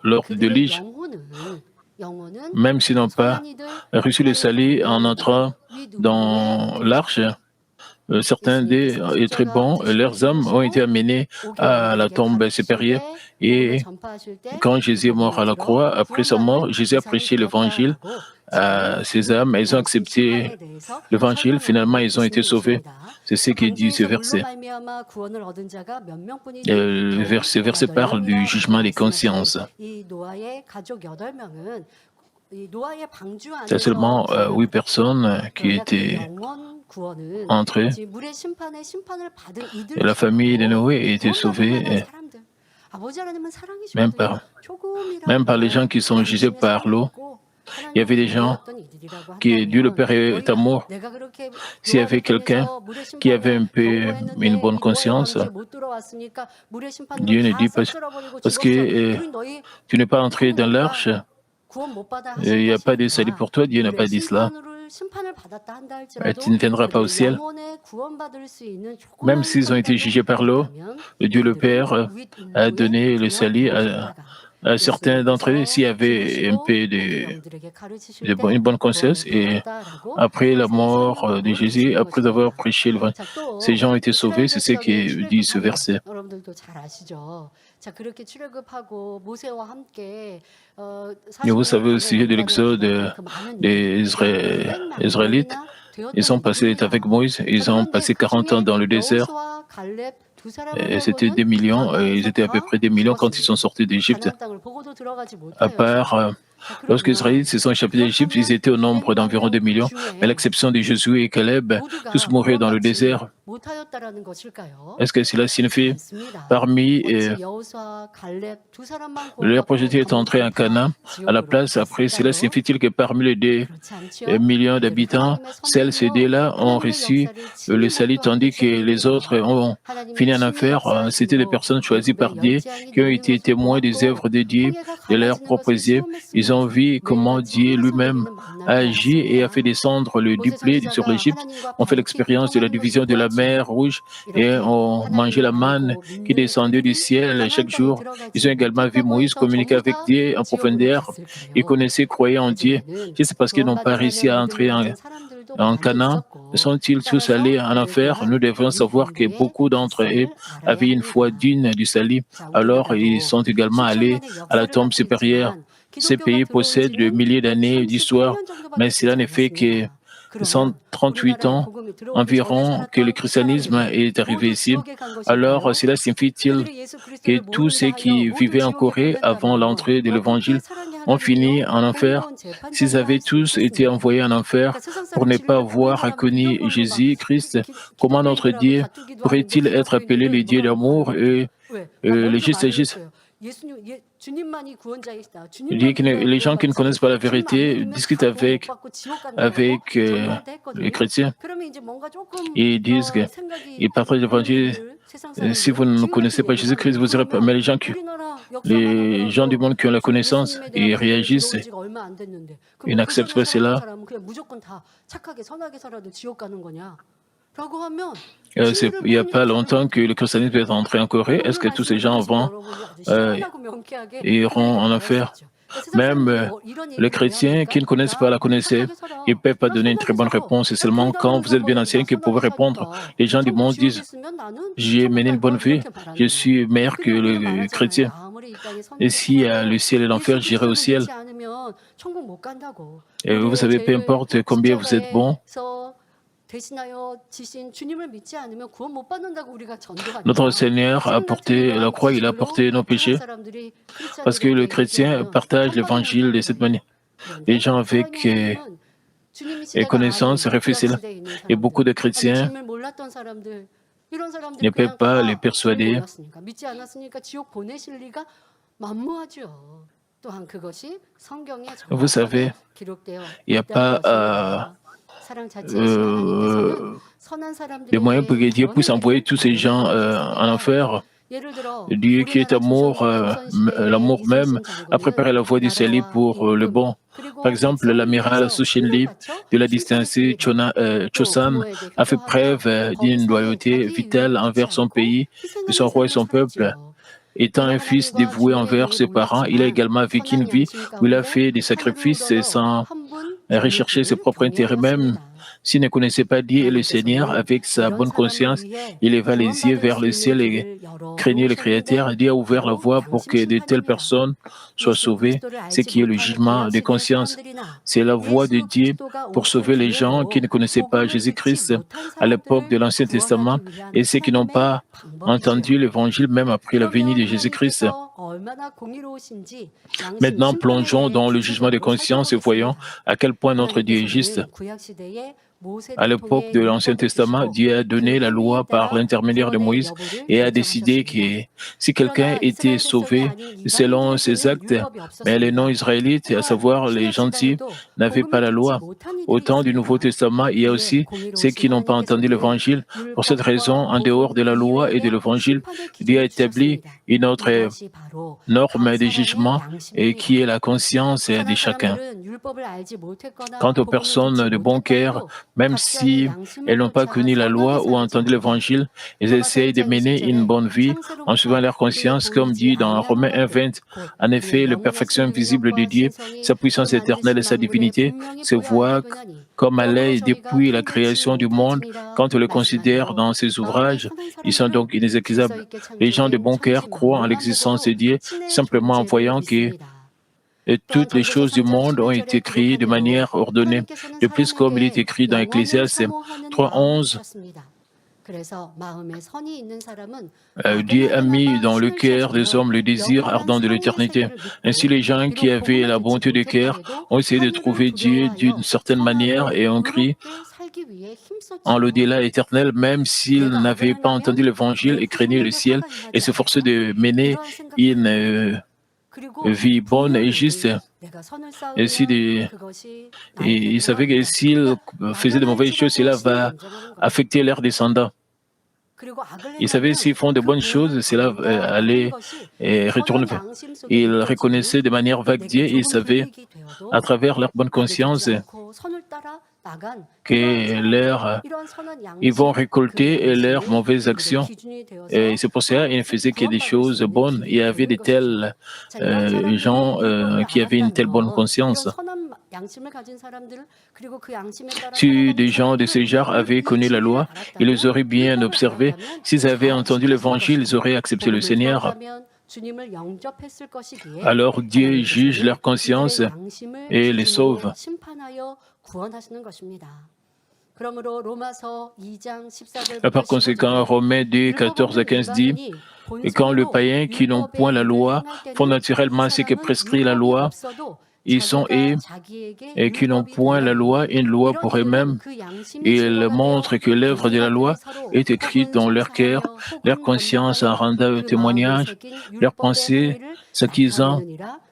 lors du déluge, même s'ils n'ont pas reçu le salut en entrant dans l'arche, certains d'eux étaient très bons, leurs âmes ont été amenées à la tombe supérieure. Et quand Jésus est mort à la croix, après sa mort, Jésus a prêché l'évangile à ces âmes. Elles ont accepté l'évangile, finalement, ils ont été sauvés. C'est ce qui dit ce verset. Ce verset parle du jugement des consciences. C'est seulement 8 personnes qui étaient entrées. Et la famille de Noé était sauvée, même par les gens qui sont jugés par l'eau. Il y avait des gens qui, Dieu le Père est amour. S'il y avait quelqu'un qui avait un peu une bonne conscience, Dieu ne dit pas, parce que tu n'es pas entré dans l'arche, il n'y a pas de salut pour toi, Dieu n'a pas dit cela. tu ne viendras pas au ciel. Même s'ils ont été jugés par l'eau, Dieu le Père a donné le salut à certains d'entre eux s'il y avait un peu une bonne conscience. Et après la mort de Jésus, après avoir prêché le vent, ces gens ont été sauvés. C'est ce qui dit ce verset. Et vous savez au sujet de l'exode des Israélites, ils ont passé avec Moïse, ils ont passé 40 ans dans le désert. C'était des millions, ils étaient à peu près des millions quand ils sont sortis d'Égypte. À part, lorsque les Israélites se sont échappés d'Égypte, ils étaient au nombre d'environ 2 millions, mais à l'exception de Josué et Caleb, tous moururent dans le désert. Est-ce que cela signifie parmi leur projet est entré en Canaan à la place après, cela signifie-t-il que parmi les 2 millions d'habitants, ces 2-là ont reçu le salut tandis que les autres ont fini en enfer? C'était des personnes choisies par Dieu qui ont été témoins des œuvres de Dieu, de leurs propres yeux. Ils ont vu comment Dieu lui-même a agi et a fait descendre le duplé sur l'Égypte. On fait l'expérience de la division de la mer Rouge et ont mangé la manne qui descendait du ciel chaque jour. Ils ont également vu Moïse communiquer avec Dieu en profondeur. Ils connaissaient, croyaient en Dieu. C'est parce qu'ils n'ont pas réussi à entrer en Canaan. Sont-ils tous allés en enfer? Nous devons savoir que beaucoup d'entre eux avaient une foi digne du salut. Alors, ils sont également allés à la tombe supérieure. Ces pays possèdent de milliers d'années d'histoire, mais cela ne fait que 138 ans environ que le christianisme est arrivé ici. Alors, cela signifie-t-il que tous ceux qui vivaient en Corée avant l'entrée de l'Évangile ont fini en enfer? S'ils avaient tous été envoyés en enfer pour ne pas avoir connu Jésus-Christ, comment notre Dieu pourrait-il être appelé le Dieu d'amour et le juste? Il dit que les gens qui ne connaissent pas la vérité discutent avec les chrétiens et ils disent qu'ils partagent l'évangile. Si vous ne connaissez pas Jésus-Christ, vous n'irez pas. Mais les gens du monde qui ont la connaissance et réagissent, ils n'acceptent pas cela. Il n'y a pas longtemps que le christianisme est entré en Corée. Est-ce que tous ces gens iront en enfer? Même les chrétiens qui ne connaissent pas la connaissance, ils ne peuvent pas donner une très bonne réponse. C'est seulement quand vous êtes bien ancien que vous pouvez répondre. Les gens du monde disent « J'ai mené une bonne vie, je suis meilleur que le chrétien. Et si le ciel et l'enfer, j'irai au ciel. » Et vous savez, peu importe combien vous êtes bon, notre Seigneur a porté la croix, il a porté nos péchés, parce que le chrétien partage l'évangile de cette manière. Les gens avec connaissances réfléchissent, et beaucoup de chrétiens ne peuvent pas les persuader. Vous savez, il n'y a pas des moyens pour que Dieu puisse envoyer tous ces gens en enfer. Dieu qui est amour, l'amour même, a préparé la voie du salut pour le bon. Par exemple, l'amiral Sushinli de la dynastie Chosan a fait preuve d'une loyauté vitale envers son pays, son roi et son peuple. Étant un fils dévoué envers ses parents, il a également vécu une vie où il a fait des sacrifices sans rechercher ses propres intérêts même. S'il ne connaissait pas Dieu et le Seigneur avec sa bonne conscience, il leva les yeux vers le ciel et craignait le Créateur. Dieu a ouvert la voie pour que de telles personnes soient sauvées, ce qui est le jugement de conscience. C'est la voie de Dieu pour sauver les gens qui ne connaissaient pas Jésus-Christ à l'époque de l'Ancien Testament et ceux qui n'ont pas entendu l'Évangile même après la venue de Jésus-Christ. Maintenant, plongeons dans le jugement de conscience et voyons à quel point notre Dieu est juste. À l'époque de l'Ancien Testament, Dieu a donné la loi par l'intermédiaire de Moïse et a décidé que si quelqu'un était sauvé selon ses actes, mais les non-israélites, à savoir les gentils, n'avaient pas la loi. Au temps du Nouveau Testament, il y a aussi ceux qui n'ont pas entendu l'Évangile. Pour cette raison, en dehors de la loi et de l'Évangile, Dieu a établi une autre norme de jugement et qui est la conscience de chacun. Quant aux personnes de bon cœur, même si elles n'ont pas connu la loi ou entendu l'Évangile, elles essayent de mener une bonne vie en suivant leur conscience, comme dit dans Romains 1:20. En effet, la perfection visible de Dieu, sa puissance éternelle et sa divinité se voient comme à l'œil depuis la création du monde. Quand on les considère dans ses ouvrages, ils sont donc inexcusables. Les gens de bon cœur croient en l'existence de Dieu simplement en voyant que toutes les choses du monde ont été créées de manière ordonnée. De plus, comme il est écrit dans Ecclésiaste 3:11, Dieu a mis dans le cœur des hommes le désir ardent de l'éternité. Ainsi, les gens qui avaient la bonté de cœur ont essayé de trouver Dieu d'une certaine manière et ont crié en l'au-delà éternel, même s'ils n'avaient pas entendu l'Évangile et craignaient le ciel et s'efforçaient de mener une vie bonne et juste. Et ils savaient que s'ils faisaient de mauvaises choses, cela va affecter leurs descendants. Ils savaient s'ils font de bonnes choses, cela allait retourner. Ils reconnaissaient de manière vague Dieu et ils savaient, à travers leur bonne conscience, que ils vont récolter leurs mauvaises actions. Et c'est pour ça qu'ils ne faisaient que des choses bonnes. Il y avait de tels gens qui avaient une telle bonne conscience. Si des gens de ce genre avaient connu la loi, ils les auraient bien observés. S'ils avaient entendu l'Évangile, ils auraient accepté le Seigneur. Alors Dieu juge leur conscience et les sauve. Par conséquent, Romains 2, 14 à 15 dit, et quand le païen qui n'ont point la loi font naturellement ce que prescrit la loi, ils sont et qui n'ont point la loi, une loi pour eux-mêmes. Ils montrent que l'œuvre de la loi est écrite dans leur cœur, leur conscience en rendant témoignage, leurs pensées s'acquisant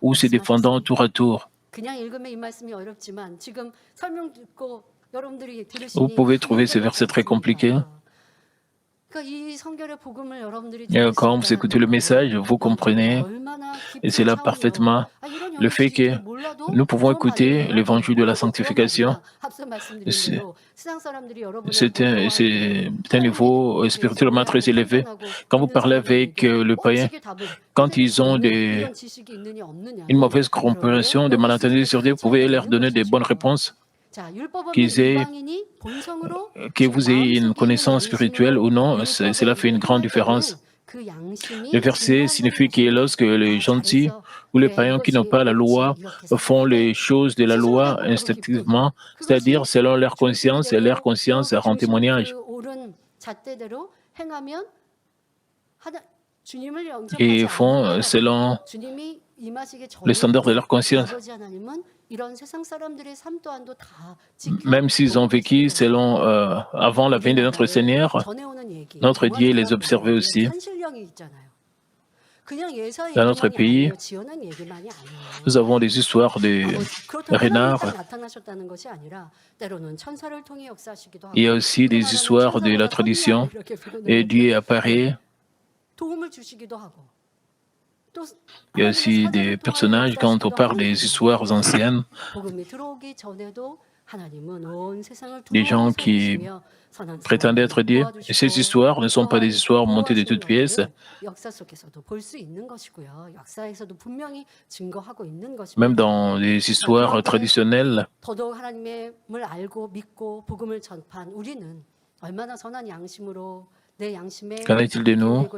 ou se défendant tour à tour. Vous pouvez trouver ces versets très compliqués. Quand vous écoutez le message, vous comprenez, et c'est là parfaitement le fait que nous pouvons écouter l'évangile de la sanctification. C'est un niveau spirituellement très élevé. Quand vous parlez avec le païen, quand ils ont une mauvaise compréhension, des malentendus sur Dieu, vous pouvez leur donner des bonnes réponses. Que vous ayez une connaissance spirituelle ou non, cela fait une grande différence. Le verset signifie que lorsque les gentils ou les païens qui n'ont pas la loi font les choses de la loi instinctivement, c'est-à-dire selon leur conscience, et leur conscience rend témoignage. Et ils font selon le standard de leur conscience. Même s'ils ont vécu selon avant la venue de notre Seigneur, notre Dieu les observait aussi. Dans notre pays, nous avons des histoires de renards. Il y a aussi des histoires de la tradition. Et Dieu apparaît. Il y a aussi des personnages, quand on parle des histoires anciennes, des gens qui prétendent être Dieu. Et ces histoires ne sont pas des histoires montées de toutes pièces. Même dans les histoires traditionnelles, qu'en est-il de nous?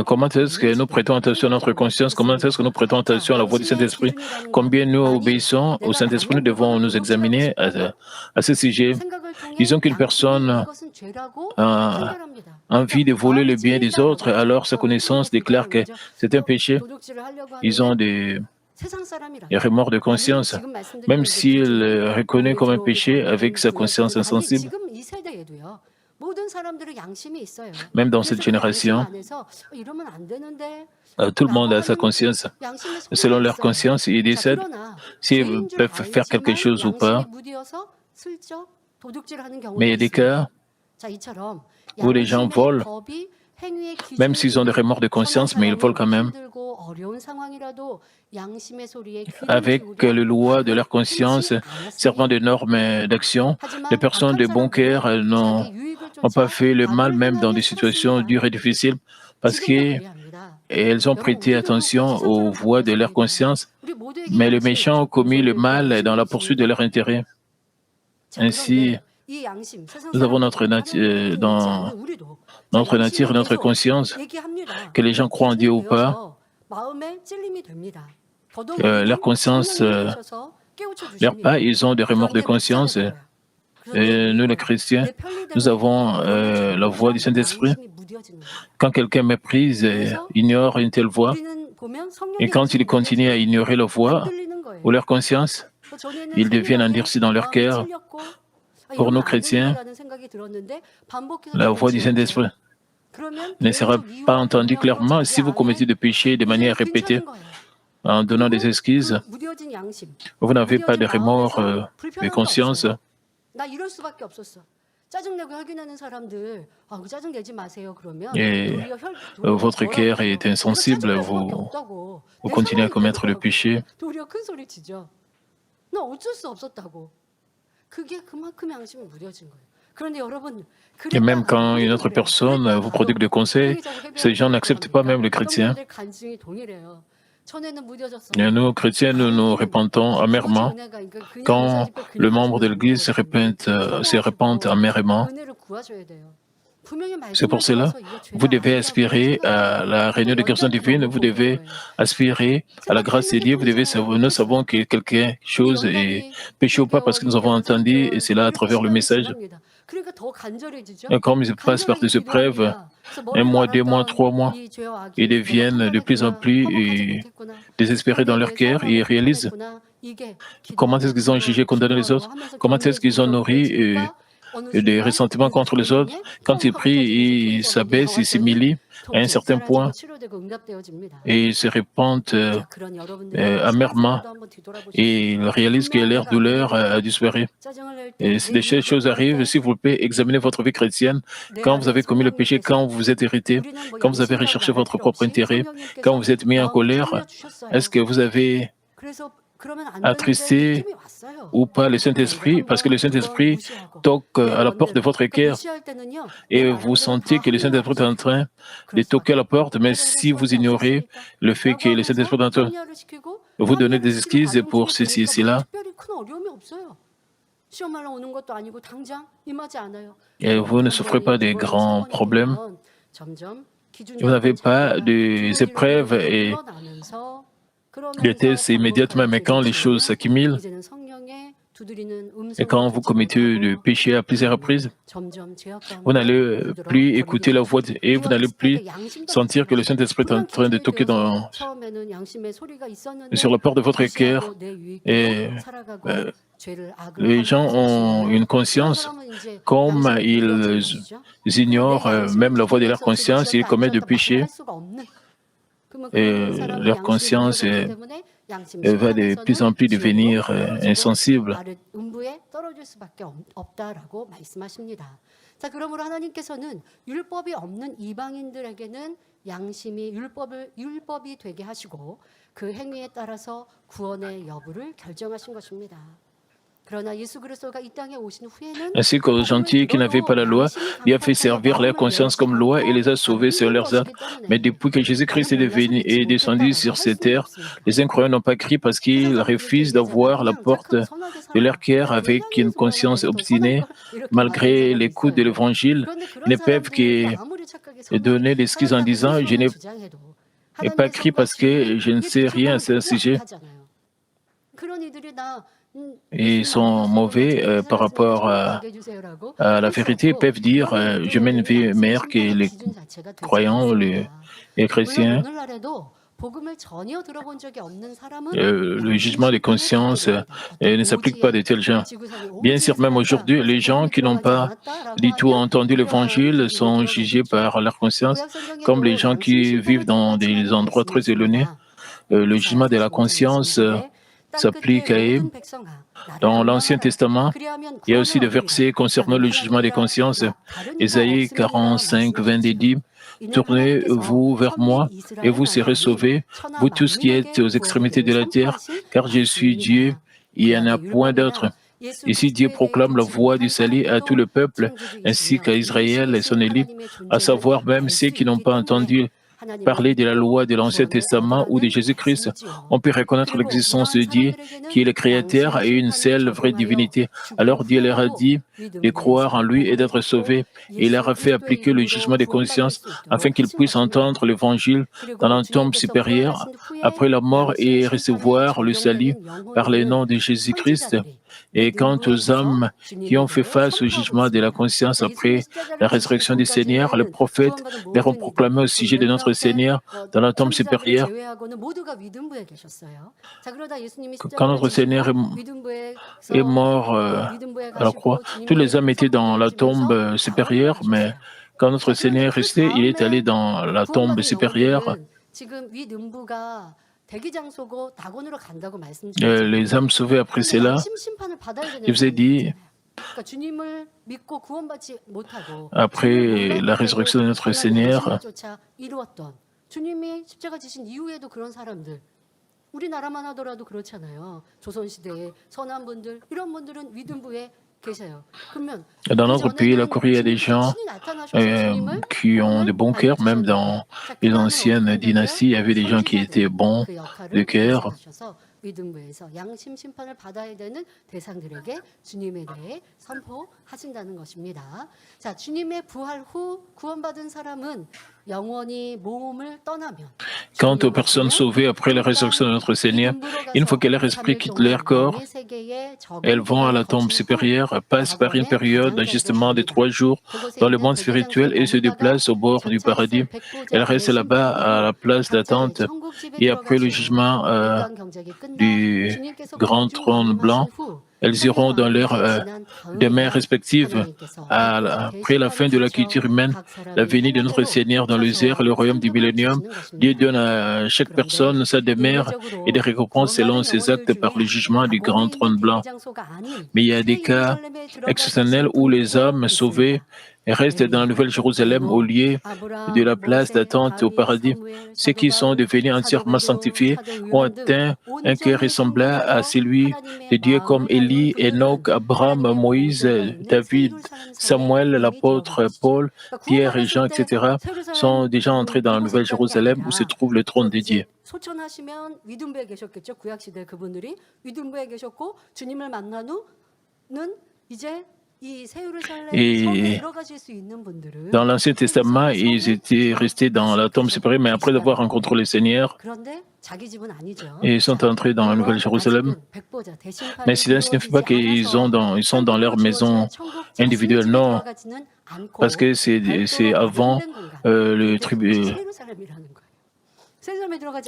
Comment est-ce que nous prêtons attention à notre conscience? Comment est-ce que nous prêtons attention à la voix du Saint-Esprit? Combien nous obéissons au Saint-Esprit? Nous devons nous examiner à ce sujet. Disons qu'une personne a envie de voler le bien des autres, alors sa connaissance déclare que c'est un péché. Ils ont des et remords de conscience, même s'il reconnaît comme un péché avec sa conscience insensible. Même dans cette génération, tout le monde a sa conscience. Selon leur conscience, ils décident s'ils peuvent faire quelque chose ou pas. Mais il y a des cas où les gens volent, même s'ils ont des remords de conscience, mais ils volent quand même. Avec les lois de leur conscience servant de normes d'action, les personnes de bon cœur n'ont pas fait le mal, même dans des situations dures et difficiles, parce qu'elles ont prêté attention aux voies de leur conscience, mais les méchants ont commis le mal dans la poursuite de leur intérêt. Ainsi, nous avons dans notre nature et notre conscience, que les gens croient en Dieu ou pas, leur conscience, ils ont des remords de conscience. Et nous, les chrétiens, nous avons la voix du Saint-Esprit. Quand quelqu'un méprise et ignore une telle voix, et quand il continue à ignorer la voix ou leur conscience, ils deviennent endurcis dans leur cœur. Pour nous, chrétiens, la voix du Saint-Esprit ne sera pas entendue clairement si vous commettez des péchés de manière répétée. En donnant des excuses, vous n'avez pas de remords de conscience. Et votre cœur est insensible, vous continuez à commettre le péché. Et même quand une autre personne vous prodigue des conseils, ces gens n'acceptent pas même les chrétiens. Et nous, chrétiens, nous nous repentons amèrement quand le membre de l'Église se repent amèrement. C'est pour cela, vous devez aspirer à la réunion de guérison divine, vous devez aspirer à la grâce de Dieu, nous savons que quelque chose est péché ou pas parce que nous avons entendu, et c'est là à travers le message. Et comme ils passent par des épreuves, 1 mois, 2 mois, 3 mois, ils deviennent de plus en plus désespérés dans leur cœur et ils réalisent comment est-ce qu'ils ont jugé, condamné les autres, comment est-ce qu'ils ont nourri des ressentiments contre les autres. Quand ils prient, ils s'abaissent, ils s'humilient à un certain point et ils se repentent amèrement et ils réalisent que leur douleur a disparu. Et si des choses arrivent, s'il vous plaît, examinez votre vie chrétienne. Quand vous avez commis le péché, quand vous êtes irrité, quand vous avez recherché votre propre intérêt, quand vous êtes mis en colère, est-ce que vous avez attristé ou pas le Saint-Esprit, parce que le Saint-Esprit toque à la porte de votre cœur et vous sentez que le Saint-Esprit est en train de toquer à la porte, mais si vous ignorez le fait que le Saint-Esprit est en train de vous donner des excuses pour ceci et cela, et vous ne souffrez pas de grands problèmes, vous n'avez pas des épreuves et des tests immédiatement, mais quand les choses s'accumulent, et quand vous commettez le péché à plusieurs reprises, vous n'allez plus écouter la voix et vous n'allez plus sentir que le Saint-Esprit est en train de toquer sur la porte de votre cœur. Et les gens ont une conscience, comme ils ignorent même la voix de leur conscience, ils commettent des péchés. Et leur conscience va de plus en plus devenir insensible. Ainsi qu'aux gentils qui n'avaient pas la loi, Dieu a fait servir leur conscience comme loi et les a sauvés sur leurs actes. Mais depuis que Jésus-Christ est descendu sur cette terre, les incroyants n'ont pas crié parce qu'ils refusent d'avoir la porte de leur cœur avec une conscience obstinée. Malgré l'écoute de l'Évangile, ils ne peuvent que donner l'excuse en disant « Je n'ai pas crié parce que je ne sais rien à ce sujet ». Et ils sont mauvais par rapport à la vérité. Ils peuvent dire je mène une vie meilleure que les croyants, les chrétiens. Le jugement des consciences ne s'applique pas à de tels gens. Bien sûr, même aujourd'hui, les gens qui n'ont pas du tout entendu l'Évangile sont jugés par leur conscience, comme les gens qui vivent dans des endroits très éloignés. Le jugement de la conscience s'applique à eux. Dans l'Ancien Testament, il y a aussi des versets concernant le jugement des consciences. Ésaïe 45, 22 dit « Tournez-vous vers moi et vous serez sauvés, vous tous qui êtes aux extrémités de la terre, car je suis Dieu, il n'y en a point d'autre. » Ici, Dieu proclame la voie du salut à tout le peuple, ainsi qu'à Israël et son élite, à savoir même ceux qui n'ont pas entendu parler de la loi de l'Ancien Testament ou de Jésus-Christ. On peut reconnaître l'existence de Dieu, qui est le Créateur et une seule vraie divinité. Alors Dieu leur a dit de croire en lui et d'être sauvés. Et il leur a fait appliquer le jugement des consciences afin qu'ils puissent entendre l'Évangile dans la tombe supérieure après la mort et recevoir le salut par le nom de Jésus-Christ. Et quant aux âmes qui ont fait face au jugement de la conscience après la résurrection du Seigneur, les prophètes leur ont proclamé au sujet de notre Seigneur dans la tombe supérieure. Quand notre Seigneur est mort à la croix, tous les hommes étaient dans la tombe supérieure, mais quand notre Seigneur est resté, il est allé dans la tombe supérieure. Les âmes sauvées après cela, je vous ai dit, après la résurrection de notre Seigneur, dans notre pays, la Corée, il y a des gens qui ont de bons cœurs, même dans les anciennes dynasties, il y avait des gens qui étaient bons de cœur. 위등부에서 양심 심판을 받아야 되는 대상들에게 주님에 대해 선포하신다는 것입니다. 자, 주님의 부활 후 구원받은 사람은 영원히 몸을 떠나면 Quant aux personnes sauvées après la résurrection de notre Seigneur, une fois que leur esprit quitte leur corps, elles vont à la tombe supérieure, passent par une période d'ajustement de 3 jours dans le monde spirituel et se déplacent au bord du paradis. Elles restent là-bas à la place d'attente et après le jugement du grand trône blanc, elles iront dans leurs demeures respectives. Après la fin de la culture humaine, la venue de notre Seigneur dans les airs, le royaume du millénium, Dieu donne à chaque personne sa demeure et des récompenses selon ses actes par le jugement du grand trône blanc. Mais il y a des cas exceptionnels où les âmes sauvées restent dans la Nouvelle Jérusalem au lieu de la place d'attente au paradis. Ceux qui sont devenus entièrement sanctifiés ont atteint un cœur semblable à celui de Dieu comme Élie, Enoch, Abraham, Moïse, David, Samuel, l'apôtre Paul, Pierre et Jean, etc. sont déjà entrés dans la Nouvelle Jérusalem où se trouve le trône de Dieu. Et dans l'Ancien Testament, ils étaient restés dans la tombe supérieure, mais après avoir rencontré le Seigneur, ils sont entrés dans la Nouvelle Jérusalem. Mais cela ne signifie pas qu'ils sont dans leur maison individuelle, non, parce que c'est avant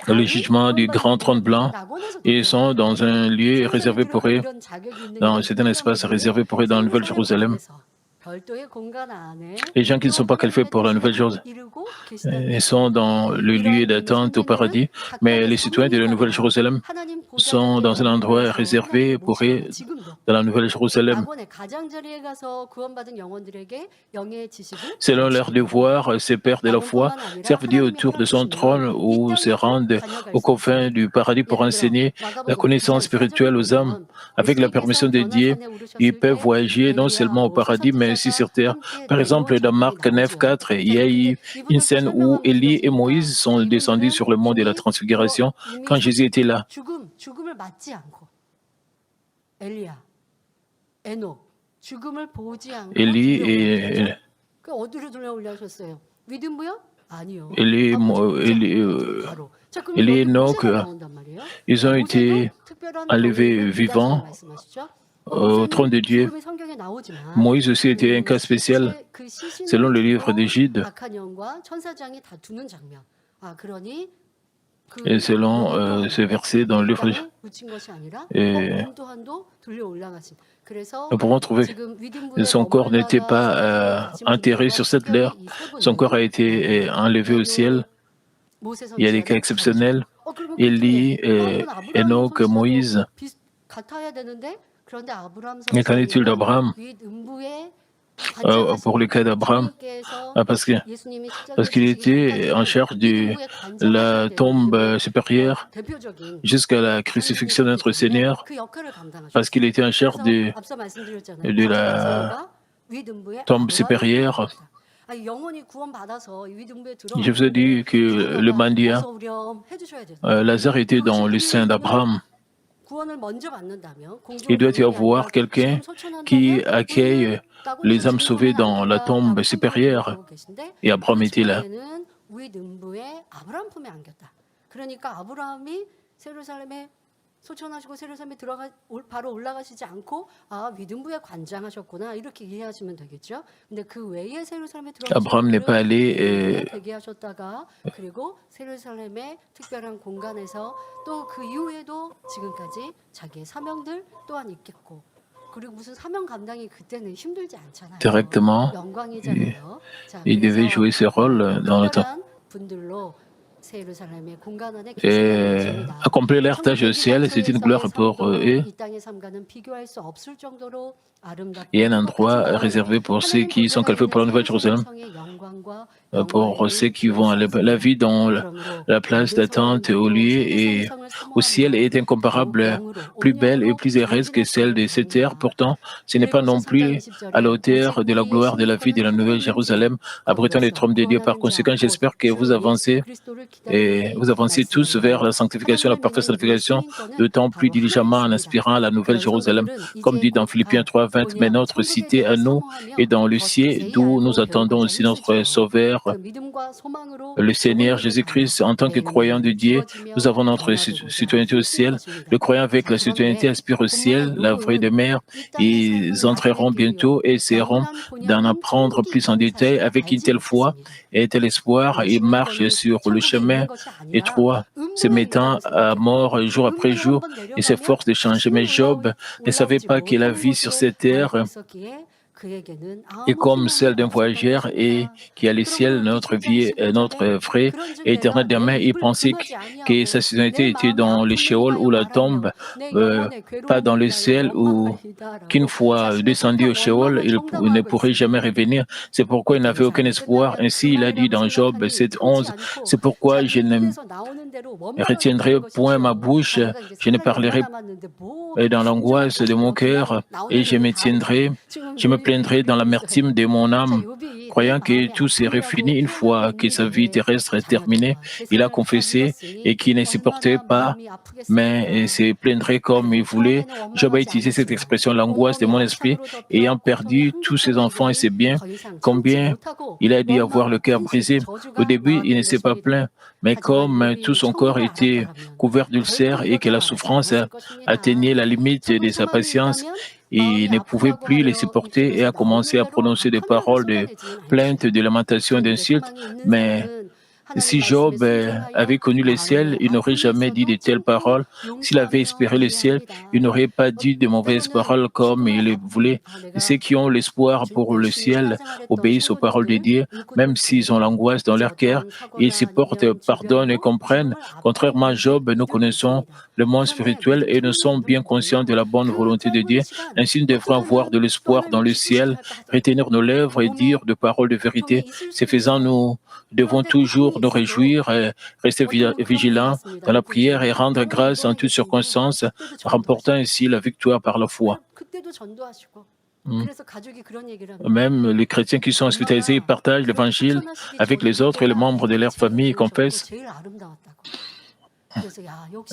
le jugement du grand trône blanc, et ils sont dans un lieu réservé pour eux, c'est un espace réservé pour eux dans la Nouvelle Jérusalem. Les gens qui ne sont pas qualifiés pour la Nouvelle Jérusalem, ils sont dans le lieu d'attente au paradis, mais les citoyens de la Nouvelle Jérusalem sont dans un endroit réservé pour eux dans la Nouvelle Jérusalem. Selon leur devoir, ces pères de la foi servent Dieu autour de son trône ou se rendent aux confins du paradis pour enseigner la connaissance spirituelle aux âmes. Avec la permission de Dieu, ils peuvent voyager non seulement au paradis, mais aussi sur terre. Par exemple, dans Marc 9, 4, il y a eu une scène où Élie et Moïse sont descendus sur le mont de la Transfiguration quand Jésus était là. Élie et Enoch, ils ont été enlevés vivants au trône de Dieu. Moïse aussi était un cas spécial, selon le livre d'Égypte. Et selon ce verset dans le livre, et nous pouvons trouver que son corps n'était pas enterré sur cette terre, son corps a été enlevé au ciel. Il y a des cas exceptionnels. Élie, Enoch, Moïse. Et qu'en est-il d'Abraham? Pour le cas d'Abraham, parce qu'il était en charge de la tombe supérieure jusqu'à la crucifixion de notre Seigneur, parce qu'il était en charge de la tombe supérieure. Je vous ai dit que le mendiant, Lazare était dans le sein d'Abraham. Il doit y avoir quelqu'un qui accueille les âmes sauvées dans la tombe supérieure. Et Abraham était là. 소천하시고 세르살렘에 바로 올라가시지 않고 위등부에 관장하셨구나 이렇게 이해하시면 되겠죠. 근데 그 외에 세르살렘에 Abraham n'est pas allé 대기하셨다가 그리고 세르살렘의 특별한 공간에서 또 그 이후에도 지금까지 자기의 사명들 또한 있겠고 그리고 무슨 사명 감당이 그때는 힘들지 않잖아요. Directement, 영광이잖아요. il devait jouer ce rôle dans le temps. 분들로 Et accomplir leur tâche au ciel, c'est une gloire pour eux. Il y a un endroit réservé pour ceux qui sont qualifiés pour la Nouvelle Jérusalem, pour ceux qui vont à la vie dans la place d'attente au lieu et au ciel est incomparable, plus belle et plus heureuse que celle de cette terre. Pourtant, ce n'est pas non plus à la hauteur de la gloire de la vie de la Nouvelle Jérusalem, abritant les trônes de Dieu. Par conséquent, j'espère que vous avancez tous vers la sanctification, la parfaite sanctification, d'autant plus diligemment en aspirant à la Nouvelle Jérusalem, comme dit dans Philippiens 3:20, mais notre cité à nous est dans le ciel, d'où nous attendons aussi notre Sauveur, le Seigneur Jésus-Christ. En tant que croyants de Dieu, nous avons notre citoyenneté au ciel. Le croyant avec la citoyenneté aspire au ciel, la vraie demeure. Ils entreront bientôt et essaieront d'en apprendre plus en détail. Avec une telle foi et tel espoir, ils marchent sur le chemin étroit, se mettant à mort jour après jour et s'efforcent de changer. Mais Job ne savait pas que la vie sur cette terre est comme celle d'un voyageur et qui a le ciel, notre vie, notre vrai et éternel demain. Il pensait que sa citoyenneté était dans le Sheol ou la tombe, pas dans le ciel, ou qu'une fois descendu au Sheol, il ne pourrait jamais revenir. C'est pourquoi il n'avait aucun espoir. Ainsi, il a dit dans Job 7:11, c'est pourquoi je ne retiendrai point ma bouche, je ne parlerai dans l'angoisse de mon cœur et je me plaindrai dans l'amertume de mon âme, croyant que tout serait fini une fois que sa vie terrestre est terminée. Il a confessé et qu'il ne supportait pas, mais se plaindrait comme il voulait. Job a utilisé cette expression, l'angoisse de mon esprit, ayant perdu tous ses enfants et ses biens. Combien il a dit avoir le cœur brisé. Au début, il ne s'est pas plaint, mais comme tout son corps était couvert d'ulcères et que la souffrance atteignait la limite de sa patience, il ne pouvait plus les supporter et a commencé à prononcer des paroles de plainte, de lamentation, d'insultes. Mais si Job avait connu le ciel, il n'aurait jamais dit de telles paroles. S'il avait espéré le ciel, il n'aurait pas dit de mauvaises paroles comme il le voulait. Ceux qui ont l'espoir pour le ciel obéissent aux paroles de Dieu, même s'ils ont l'angoisse dans leur cœur. Ils supportent, pardonnent et comprennent. Contrairement à Job, nous connaissons le monde spirituel et nous sommes bien conscients de la bonne volonté de Dieu. Ainsi, nous devrons avoir de l'espoir dans le ciel, retenir nos lèvres et dire de paroles de vérité. Ce faisant, nous devons toujours nous réjouir, rester vigilants dans la prière et rendre grâce en toutes circonstances, remportant ainsi la victoire par la foi. Même les chrétiens qui sont hospitalisés partagent l'évangile avec les autres et les membres de leur famille et confessent.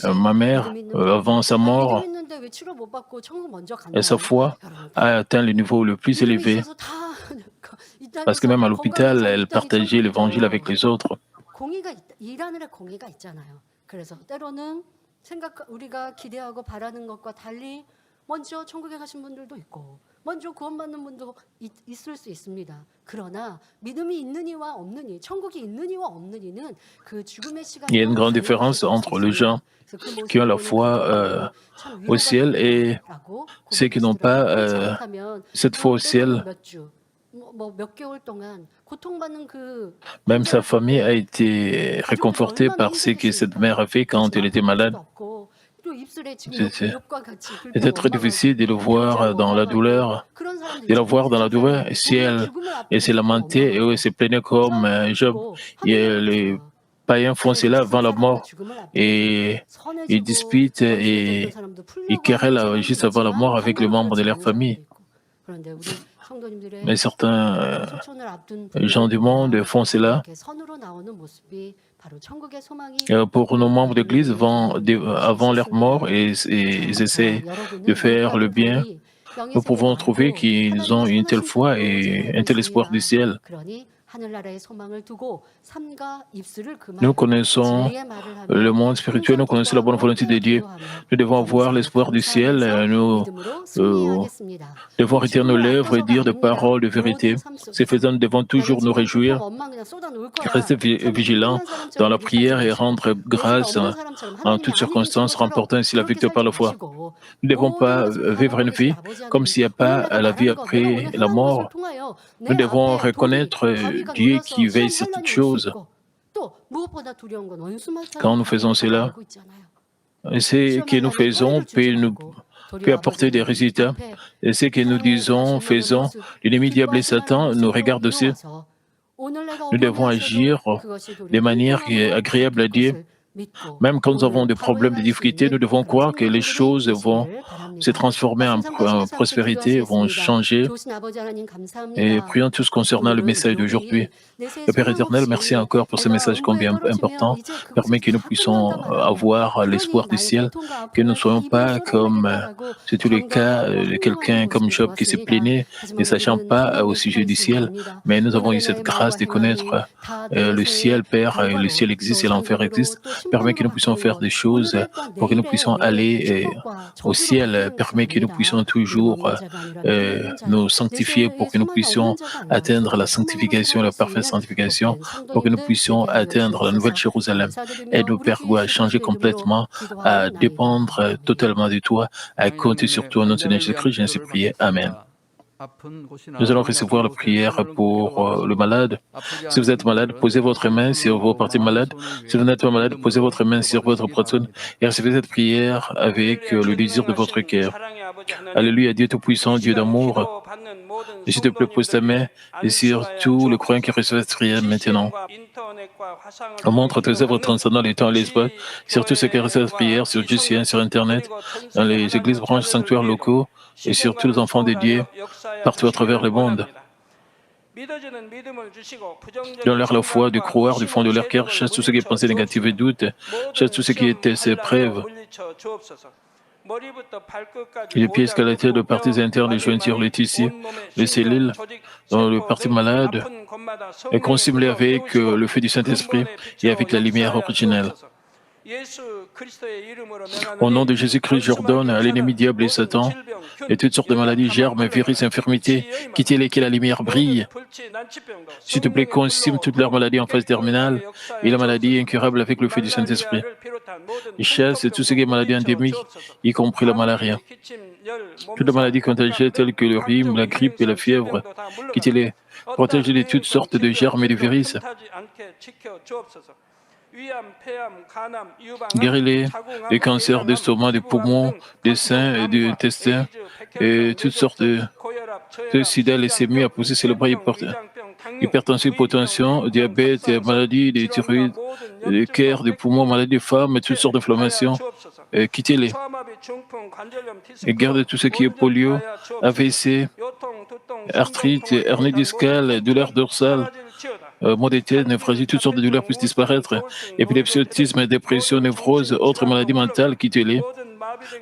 Ma mère, avant sa mort, sa foi a atteint le niveau le plus élevé. Parce que même à l'hôpital, elle partageait l'évangile avec les autres. 먼저 천국에 가신 분들도 있고 먼저 구원받는 분도 있을 수 있습니다. 그러나 믿음이 있는 이와 없는 이, 천국이 있는 이와 없는 이는 그 죽음의 Il y a une 시간과 grande 다른 différence 것을 볼 수 entre les 있습니다. gens 그래서 그 qui ont 모습을 la 보는 foi 가족들에게 참 au 위로가 ciel et 된다라고 ceux qui n'ont 고백하시더라고요. 그렇지 pas 않다면 cette foi au 때로는 ciel. 몇 주, 몇 개월 동안 고통받는 그 Même sa 현장을 볼 famille a 때 été 가족들이 réconfortée 얼마나 par ce que cette 힘들겠습니까? mère a fait quand elle 하지만 était 볼 malade. 수도 없고 또 입술에 지금 C'était 욕과 같이 불평 c'était très 원망하고 difficile de le 병자랑 voir dans la 원망하고 douleur, 그런 사람도 de la 있죠. voir dans la 세상 douleur. 사람들이 Si 본인의 elle, 죽음을 elle 앞두고 s'est 불평 lamentée et elle 원망하고 s'est plaignée comme 혼자 Job, 울고 et 하늘나라에 les 가서 païens font 하늘에서 cela avant 죽은 la 사람과 mort 죽음을 앞두고서 et ils 선해지고 disputent 원수됐던 사람도 et 풀려고 하는 querellent 사람도 juste avant la 있지만 mort avec les 반대로 membres de 그렇지 leur 않은 사람도 famille. 있고 그런데 우리 성도님들의 Mais certains 초촌을 앞둔 gens 분들을 du monde 보면 font cela. 이렇게 선으로 나오는 모습이 바로 천국의 소망이 Pour nos membres d'église, 있는 avant leur mort, 실습니다. et ils essaient de 여러분은 faire le bien, 영가족들이 영의 nous 세계 pouvons trouver 말고 qu'ils ont 하나님의 une telle 선하신 foi 뜻대로 et 지내고 un tel espoir du 있습니다. ciel. 그러니 하늘나라의 소망을 두고 삶과 입술을 Nous 금하고 connaissons 진리의 말을 le 하며 monde spirituel, 항상 nous connaissons la bonne 기뻐하고 volonté de 함께 Dieu. 기도하며 Nous devons 그 avoir 모습을 l'espoir du ciel, 감사하면서 nous 믿음으로 승리해야 euh, 하겠습니다. devons 꼭 retirer nos 죽음을 lèvres et 앞둬서가 dire des 아닙니다. paroles de vérité. 모든 삶 Ce 속에서 faisant, nous devons 나는 toujours nous 지금 불평 réjouir, 원망 그냥 쏟아놓을 거야. rester 삶이 vigilants 불편한 dans 사람처럼 la 우리 살지 prière et 마시고 rendre 내실 grâce 없는 사람처럼 en 하나님이 toutes 안 계신 circonstances, 것처럼 remportant ainsi la 그렇게 victoire par 살지 la foi. 마시고 Nous ne devons 모든 pas 것을 다 vivre 알고 une 계신 vie 아버지 comme 하나님 s'il n'y a 오늘 pas 내가 la vie 말하는 거 내가 après 오늘 la 행한 것을 mort. 통하여 Nous 내 devons 앞에 돌이 reconnaître 바위가 Dieu 놓여서 qui veille 시험 sur toutes 환란이 올 수 choses. 있고 또 무엇보다 두려운 건 원수만 Quand nous faisons cela, 알고 있잖아요. ce 시험 que nous 환란에 faisons 벌을 주지 peut 말고 도리어 peut 아버지 apporter des 하나님 résultats. 앞에 Et ce que nous 사랑의 disons, 대하실 만한 faisons, 모습 l'ennemi diable et 기뻐하실 만한 Satan nous 모습으로 regardent aussi. 이루어서 오늘 내가 Nous 어려움이 devons 하셔도 agir 그것이 도리어 de manière qui est 풍성함으로 agréable à 바뀔 Dieu. 것을 믿고 Même quand nous avons 오늘 des 바로 problèmes, des 행할 수 difficultés, nous 있는 devons 그런 croire que les 성도님들이 choses vont 되시기를 se 바랍니다. transformer 말씀 잠시 en 가서 함께 prospérité, vont 기도하시겠습니다. changer. 좋으신 아버지 하나님 Et 감사합니다. prions tous concernant le 오늘은 message d'aujourd'hui. 욕이 내세에 Le Père éternel, merci 소망없이 encore pour ce 내가 message 음부에 combien 떨어지면 important. 이제 그것이 Permet que nous 다 끝난다 puissions 말하며 avoir 그러니 l'espoir du 나의 ciel, 고통과 que nous ne 아픔을 다 soyons 입으로 pas comme, 쏟아내겠다라고 c'est tous les cas, 견고하고 de 확신하는 quelqu'un comme 모습을 Job qui s'est 보았습니다. plaigné, ne 하지만 sachant 우리는 pas au 하나님의 뜻과 sujet du 있음을 ciel. 압니다. Mais nous avons eu 오늘의 cette 나의 말과 grâce de 행함이 connaître 다 le 내세의 ciel, Père, le 결과로 ciel 또 existe et l'enfer 상급으로 existe. 또 Permet que 심판으로 nous puissions 바꾸는 faire 것 des choses 오늘의 또한 pour que nous 내일의 puissions 내 aller 축복과 au 저주로 ciel. 바뀌는 것이 Permet que nous 아닙니다. puissions 우리가 toujours 먹는 자가 아니라 누리는 자요. nous sanctifier 내세의 pour que nous 소망이 puissions 없는 자가 아니라 atteindre la 소망의 소망으로 sanctification, la 살아갈 수 parfaite 있는 sanctification, 복된 pour que nous 성도님들 puissions 되게 하여 atteindre la nouvelle 주옵소서. Jérusalem. 감사드리며 Aide-nous, 우리 Père, 주 à 예수 changer 그리스도의 이름으로 complètement, à 기도하옵나이다. dépendre 아멘. totalement de toi, à compter sur 하나님의 toi, au nom de Seigneur 환자를 위한 Jésus-Christ. J'ai ainsi 기도를 prié. Amen. 받겠습니다. 아픈 곳이나 Nous allons 몸이 recevoir 아픈 la 곳에 prière 손을 얹고 pour le 기도하시고 malade. 아프지 Si vous 않은 êtes malade, 분들은 posez votre 가슴에 main 손을 sur vos 얹고 parties 나의 malades. 손을 Si vous 위해 n'êtes pas malade, posez 믿음으로 votre main sur votre 기도받으시기 personne 바랍니다. et recevez cette prière avec le désir de votre 전능하신 cœur. 사랑의 아버지 하나님, Alléluia, Dieu Tout-Puissant, 이 Dieu 시간 d'amour. 기도받는 모든 Et s'il te plaît, pose ta main et sur 안수하여 tous les croyants qui 주옵소서. reçoivent cette prière maintenant. CCM과 인터넷과 화상을 Montre tes œuvres 기도받는 transcendant les temps et l'espace, sur tous ceux qui reçoivent cette 지교회와 prière, sur 이 GCN, sur 성도들, Internet, 그리고 전 dans 세계 les églises, 하나님의 branches, 자녀들을 sanctuaires 위해서 locaux et sur tous les 십자가를 enfants de Dieu 소홀하여 역사하여 partout à travers le 주시기를 monde. 원합니다. 믿어지는 믿음을 주시고 부정적인 Donne-leur la foi de 생각과 croire du fond de 의심의 leur cœur, 세력을 chasse tous ceux qui 물리쳐 pensaient négatifs et 주옵소서. doutes, chasse tous 모든 ceux qui étaient ces 시험 preuves. 환란을 물리쳐 주옵소서. 머리부터 발끝까지 Les pieds escalatés de 모장, parties 뼈, internes, les jointures, les tissus, 온몸의 les 신경, cellules, 조직, dans le 세포 partie 등 malade, 아픈 곳마다 est 성령의 consommé 불로 avec 깨우시고 le feu du Saint-Esprit 근본의 et 빛으로 avec la lumière 역사하여 originelle. 주옵소서. 예수 그리스도의 이름으로 Au nom 명하노니 de Jésus-Christ, j'ordonne à l'ennemi diable et Satan et toutes sortes de maladies, germes, virus, infirmités, quittez-les, que la lumière brille. S'il te plaît, consume toutes leurs maladies en phase terminale et la maladie incurable avec le feu du Saint-Esprit. Il chasse tout ce qui est maladie endémique, y compris la malaria. Toutes les maladies contagieuses telles que le rhume, la grippe et la fièvre, quittez-les. Protégez de toutes sortes de germes et de virus. Guéris-les des cancers d'estomac, des poumons, des seins et des intestins et toutes sortes de sida, leucémie, apoplexie, le bras, hypertension, hypotension, diabète, maladies des thyroïdes, des cœurs, des poumons, maladies des femmes et toutes sortes d'inflammations. Quittez-les. Et gardez tout ce qui est polio, AVC, arthrite, hernie discale, douleur dorsale, maux de tête, néphrasie, toutes sortes de douleurs puissent disparaître. Épilepsie, autisme, dépression, névrose, autres maladies mentales, quittez-les.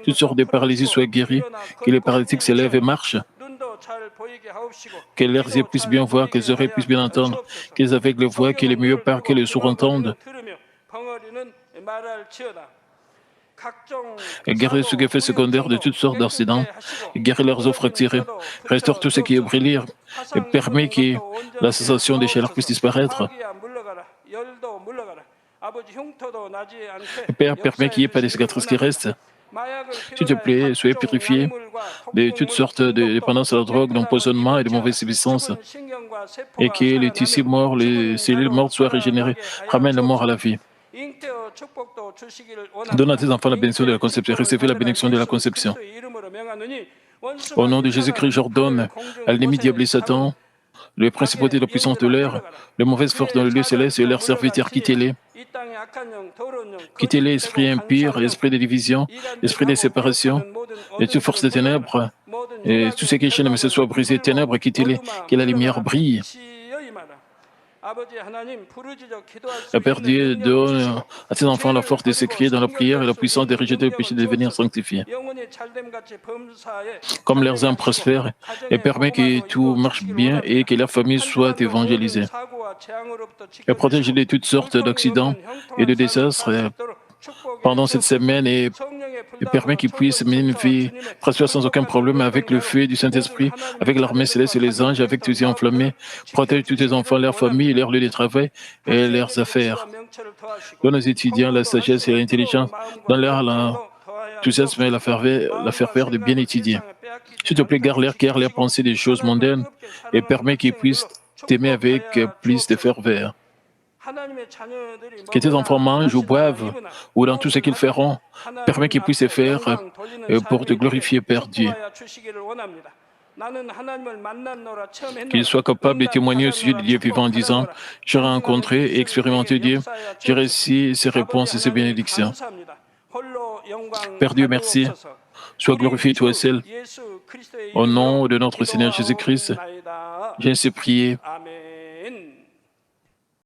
Toutes sortes de paralysies soient guéries, que les paralytiques se lèvent et marchent. Que leurs yeux puissent bien voir, que les oreilles puissent bien entendre, que les aveugles voient, que les muets parlent, que les sourds entendent. Guéris ceux effets secondaires de toutes sortes d'accidents, guéris leurs os fracturés, restaure tout ce qui est brisé, et permet que la sensation des chaleurs puisse disparaître. Père, permet qu'il n'y ait pas de cicatrices qui restent. S'il te plaît, soyez purifiés de toutes sortes de dépendances à la drogue, d'empoisonnement et de mauvaises substances, et que les tissus morts, les cellules mortes soient régénérées. Ramène la mort à la vie. Donne à tes enfants la bénédiction de la conception. Recevez la bénédiction de la conception. Au nom de Jésus-Christ, j'ordonne à l'ennemi diable et Satan, les principautés de la puissance de l'air, les mauvaises forces dans le lieu céleste et leurs serviteurs, quittez-les. Quittez-les, esprit impur, esprit de division, esprit de séparation, et toute force des ténèbres, et tout ce qui est chaîne, mais ce soit brisé, ténèbres, quittez-les, que la lumière brille. Le Père Dieu donne à tes enfants la force de s'écrier dans la prière et la puissance de rejeter le péché de devenir sanctifiés. Comme leurs âmes prospèrent, et permet que tout marche bien et que leur famille soit évangélisée. Et protège de toutes sortes d'accidents et de désastres pendant cette semaine et permet qu'ils puissent mener une vie prospère sans aucun problème avec le feu du Saint-Esprit, avec l'armée céleste et les anges, avec tous les enflammés. Protège tous tes enfants, leurs familles, leurs lieux de travail et leurs affaires. Donne aux étudiants la sagesse et l'intelligence, donne-leur l'enthousiasme et la ferveur de bien étudier. S'il te plaît, garde leur cœur, leur pensée des choses mondaines et permet qu'ils puissent t'aimer avec plus de ferveur. Que tes enfants mangent ou boivent, ou dans tout ce qu'ils feront, permet qu'ils puissent faire pour te glorifier, Père Dieu. Qu'ils soient capables de témoigner au sujet de Dieu vivant en disant « J'ai rencontré et expérimenté Dieu, j'ai reçu ses réponses et ses bénédictions. » Père Dieu, merci. Sois glorifié toi seul. Au nom de notre Seigneur Jésus-Christ, j'ai ainsi prié.